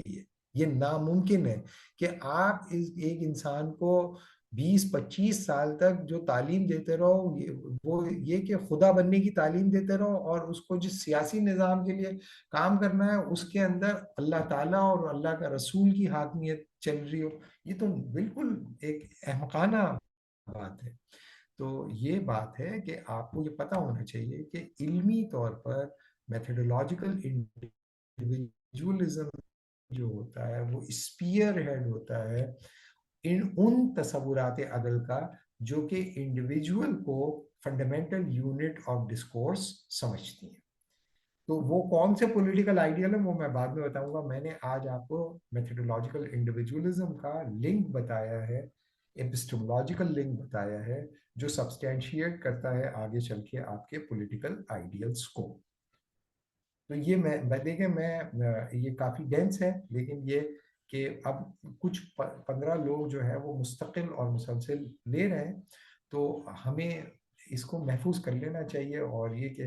یہ ناممکن ہے کہ آپ ایک انسان کو 20-25 سال تک جو تعلیم دیتے رہو، وہ یہ کہ خدا بننے کی تعلیم دیتے رہو، اور اس کو جس سیاسی نظام کے لیے کام کرنا ہے اس کے اندر اللہ تعالیٰ اور اللہ کا رسول کی حاکمیت چل رہی ہو. یہ تو بالکل ایک احمقانہ بات ہے. تو یہ بات ہے کہ آپ کو یہ پتہ ہونا چاہیے کہ علمی طور پر میتھڈولوجیکل انڈیویجولزم جو ہوتا ہے وہ اسپیئر ہیڈ ہوتا ہے ان تصورات عدل کا جو کہ انڈیویجول کو فنڈامنٹل یونٹ آف ڈسکورس سمجھتی ہیں. تو وہ کون سے پولیٹیکل آئیڈیل ہیں وہ میں بعد میں بتاؤں گا. میں نے آج آپ کو میتھڈولوجیکل انڈیویجولزم کا لنک بتایا ہے، ایپسٹمولوجیکل لنک بتایا ہے، جو سبسٹینشیٹ کرتا ہے آگے چل کے آپ کے پولیٹیکل آئیڈیلز کو. تو یہ میں دیکھیں یہ کافی ڈینس ہے، لیکن یہ کہ اب کچھ 15 لوگ جو ہے وہ مستقل اور مسلسل لے رہے ہیں، تو ہمیں اس کو محفوظ کر لینا چاہیے. اور یہ کہ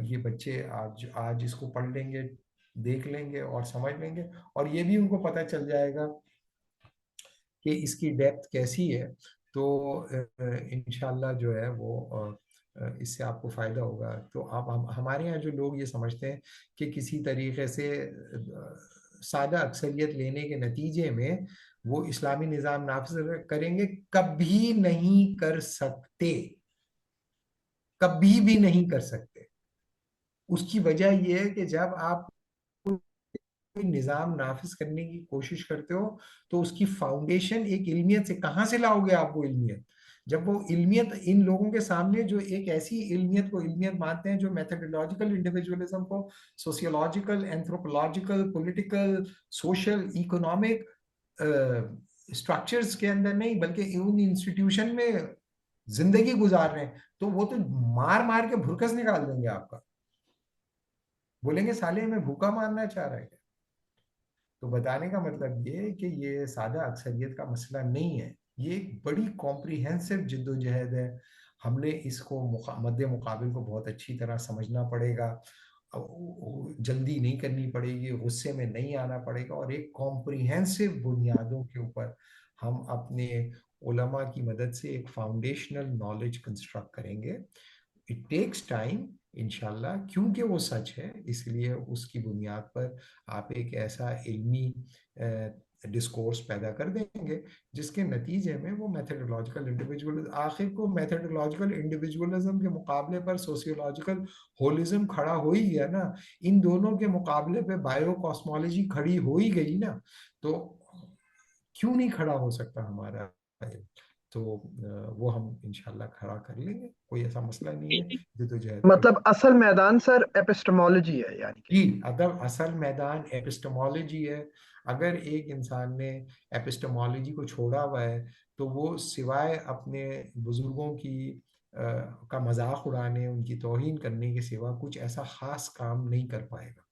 یہ بچے آج اس کو پڑھ لیں گے، دیکھ لیں گے اور سمجھ لیں گے، اور یہ بھی ان کو پتہ چل جائے گا کہ اس کی ڈیپتھ کیسی ہے. تو انشاءاللہ جو ہے وہ اس سے آپ کو فائدہ ہوگا. تو آپ ہمارے یہاں جو لوگ یہ سمجھتے ہیں کہ کسی طریقے سے سادہ اکثریت لینے کے نتیجے میں وہ اسلامی نظام نافذ کریں گے، کبھی نہیں کر سکتے، کبھی بھی نہیں کر سکتے. اس کی وجہ یہ ہے کہ جب آپ کوئی نظام نافذ کرنے کی کوشش کرتے ہو تو اس کی فاؤنڈیشن ایک علمیت سے کہاں سے لاؤ گے آپ وہ علمیت؟ جب وہ علمیت ان لوگوں کے سامنے جو ایک ایسی علمیت کو علمیت مانتے ہیں جو میتھڈولوجیکل انڈیویجولزم کو سوسیولوجیکل، anthropological, political, social, economic structures کے اندر نہیں بلکہ ان انسٹیٹیوشن میں زندگی گزار رہے ہیں، تو وہ تو مار مار کے بھرکس نکال دیں گے آپ کا، بولیں گے سالے میں بھوکا مارنا چاہ رہا ہے. تو بتانے کا مطلب یہ ہے کہ یہ سادہ اکثریت کا مسئلہ نہیں ہے، یہ ایک بڑی کمپریہنسو جد و جہد ہے. ہم نے اس کو مد مقابل کو بہت اچھی طرح سمجھنا پڑے گا، جلدی نہیں کرنی پڑے گی، غصے میں نہیں آنا پڑے گا، اور ایک کمپریہنسو بنیادوں کے اوپر ہم اپنے علماء کی مدد سے ایک فاؤنڈیشنل نالج کنسٹرکٹ کریں گے. اٹ ٹیکس ٹائم انشاءاللہ، کیونکہ وہ سچ ہے اس لیے اس کی بنیاد پر آپ ایک ایسا علمی ڈسکورس پیدا کر دیں گے جس کے نتیجے میں وہ میتھڈولوجیکل انڈیویجول، آخر کو میتھڈولوجیکل انڈیویجولزم کے مقابلے پر سوسیولوجیکل ہولزم کھڑا ہو ہی گیا نا. ان دونوں کے مقابلے پہ بائیو کاسمولوجی کھڑی ہو ہی گئی نا، تو کیوں نہیں کھڑا ہو سکتا ہمارا علم؟ تو وہ ہم انشاءاللہ کھڑا کر لیں گے، کوئی ایسا مسئلہ نہیں ہے. جدوجہد مطلب اصل میدان سر ایپسٹمولوجی ہے یعنی کہ؟ جی، ادب اصل میدان ایپسٹمولوجی ہے. اگر ایک انسان نے ایپسٹمولوجی کو چھوڑا ہوا ہے تو وہ سوائے اپنے بزرگوں کی کا مذاق اڑانے، ان کی توہین کرنے کے سوا کچھ ایسا خاص کام نہیں کر پائے گا.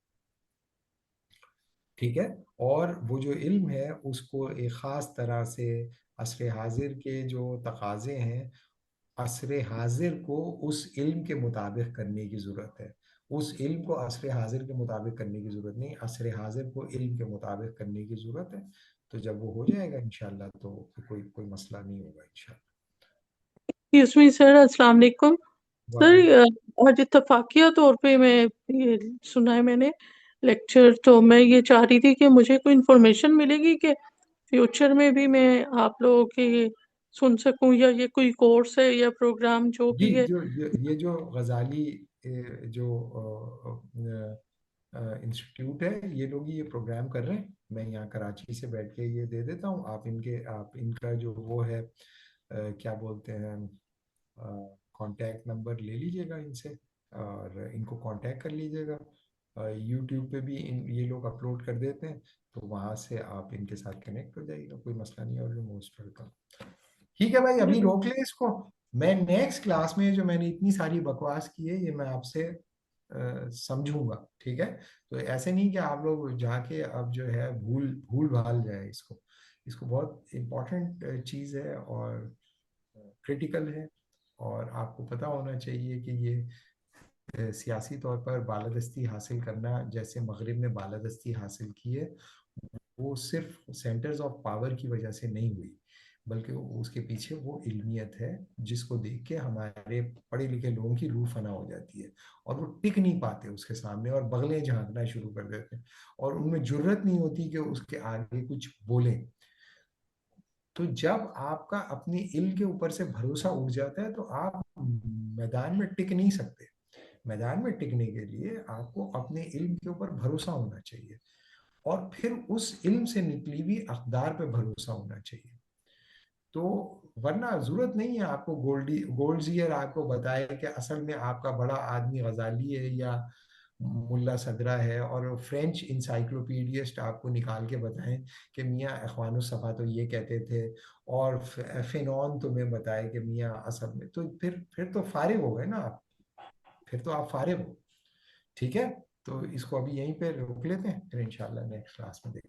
ٹھیک ہے، اور وہ جو علم ہے اس کو ایک خاص طرح سے عصر حاضر کے جو تقاضے ہیں، عصر حاضر کو اس علم کے مطابق کرنے کی ضرورت ہے. اس علم کو عصر حاضر کے مطابق کرنے کی ضرورت نہیں، عصر حاضر کو علم کے مطابق کرنے کی ضرورت ہے. تو جب وہ ہو جائے گا انشاءاللہ تو کوئی مسئلہ نہیں ہوگا انشاءاللہ. ایکسکیوز می سر، السلام علیکم سر. وعلیکم. آج اتفاقیہ طور پہ میں یہ سنا ہے میں نے لیکچر، تو میں یہ چاہ رہی تھی کہ مجھے کوئی انفارمیشن ملے گی کہ فیوچر میں بھی میں آپ لوگوں کے سن سکوں، یا یہ کوئی کورس ہے یا پروگرام جو جی، بھی ہے؟ یہ جو غزالی جو انسٹیٹیوٹ ہے، یہ لوگ یہ پروگرام کر رہے ہیں. میں یہاں کراچی سے بیٹھ کے یہ دے دیتا ہوں. آپ ان کا جو وہ ہے کیا بولتے ہیں، کانٹیکٹ نمبر لے لیجئے گا ان سے اور ان کو کانٹیکٹ کر لیجئے گا. یوٹیوب پہ بھی یہ لوگ اپلوڈ کر دیتے ہیں، تو وہاں سے آپ ان کے ساتھ کنیکٹ ہو جائے گا، کوئی مسئلہ نہیں. اور موسٹ ویلکم. ٹھیک ہے بھائی، ابھی روک لیں اس کو. میں نیکسٹ کلاس میں جو میں نے اتنی ساری بکواس کی ہے یہ میں آپ سے سمجھوں گا. ٹھیک ہے، تو ایسے نہیں کہ آپ لوگ جا کے اب جو ہے بھول بھال جائے اس کو بہت امپورٹنٹ چیز ہے اور کریٹیکل ہے. اور آپ کو پتہ ہونا چاہیے کہ یہ سیاسی طور پر بالادستی حاصل کرنا، جیسے مغرب نے بالادستی حاصل کی ہے، وہ صرف سینٹرز آف پاور کی وجہ سے نہیں ہوئی، بلکہ اس کے پیچھے وہ علمیت ہے جس کو دیکھ کے ہمارے پڑھے لکھے لوگوں کی روح فنا ہو جاتی ہے اور وہ ٹک نہیں پاتے اس کے سامنے اور بغلیں جھانکنا شروع کر دیتے ہیں اور ان میں جرت نہیں ہوتی کہ اس کے آگے کچھ بولیں. تو جب آپ کا اپنے علم کے اوپر سے بھروسہ اٹھ جاتا ہے تو آپ میدان میں ٹک نہیں سکتے. میدان میں ٹکنے کے لیے آپ کو اپنے علم کے اوپر بھروسہ ہونا چاہیے اور پھر اس علم سے نکلی ہوئی اقدار پہ بھروسہ ہونا چاہیے. تو ورنہ ضرورت نہیں ہے آپ کو گولڈزیئر آپ کو بتائے کہ اصل میں آپ کا بڑا آدمی غزالی ہے یا ملا صدرہ ہے، اور فرینچ انسائکلوپیڈیسٹ آپ کو نکال کے بتائیں کہ میاں اخوان الصفا تو یہ کہتے تھے، اور فینون تمہیں بتائے کہ میاں اصل میں، تو پھر تو فارغ ہو گئے نا آپ، پھر تو آپ فارغ ہو. ٹھیک ہے، تو اس کو ابھی یہیں پہ روک لیتے ہیں، پھر انشاءاللہ نیکسٹ کلاس میں دیکھیں.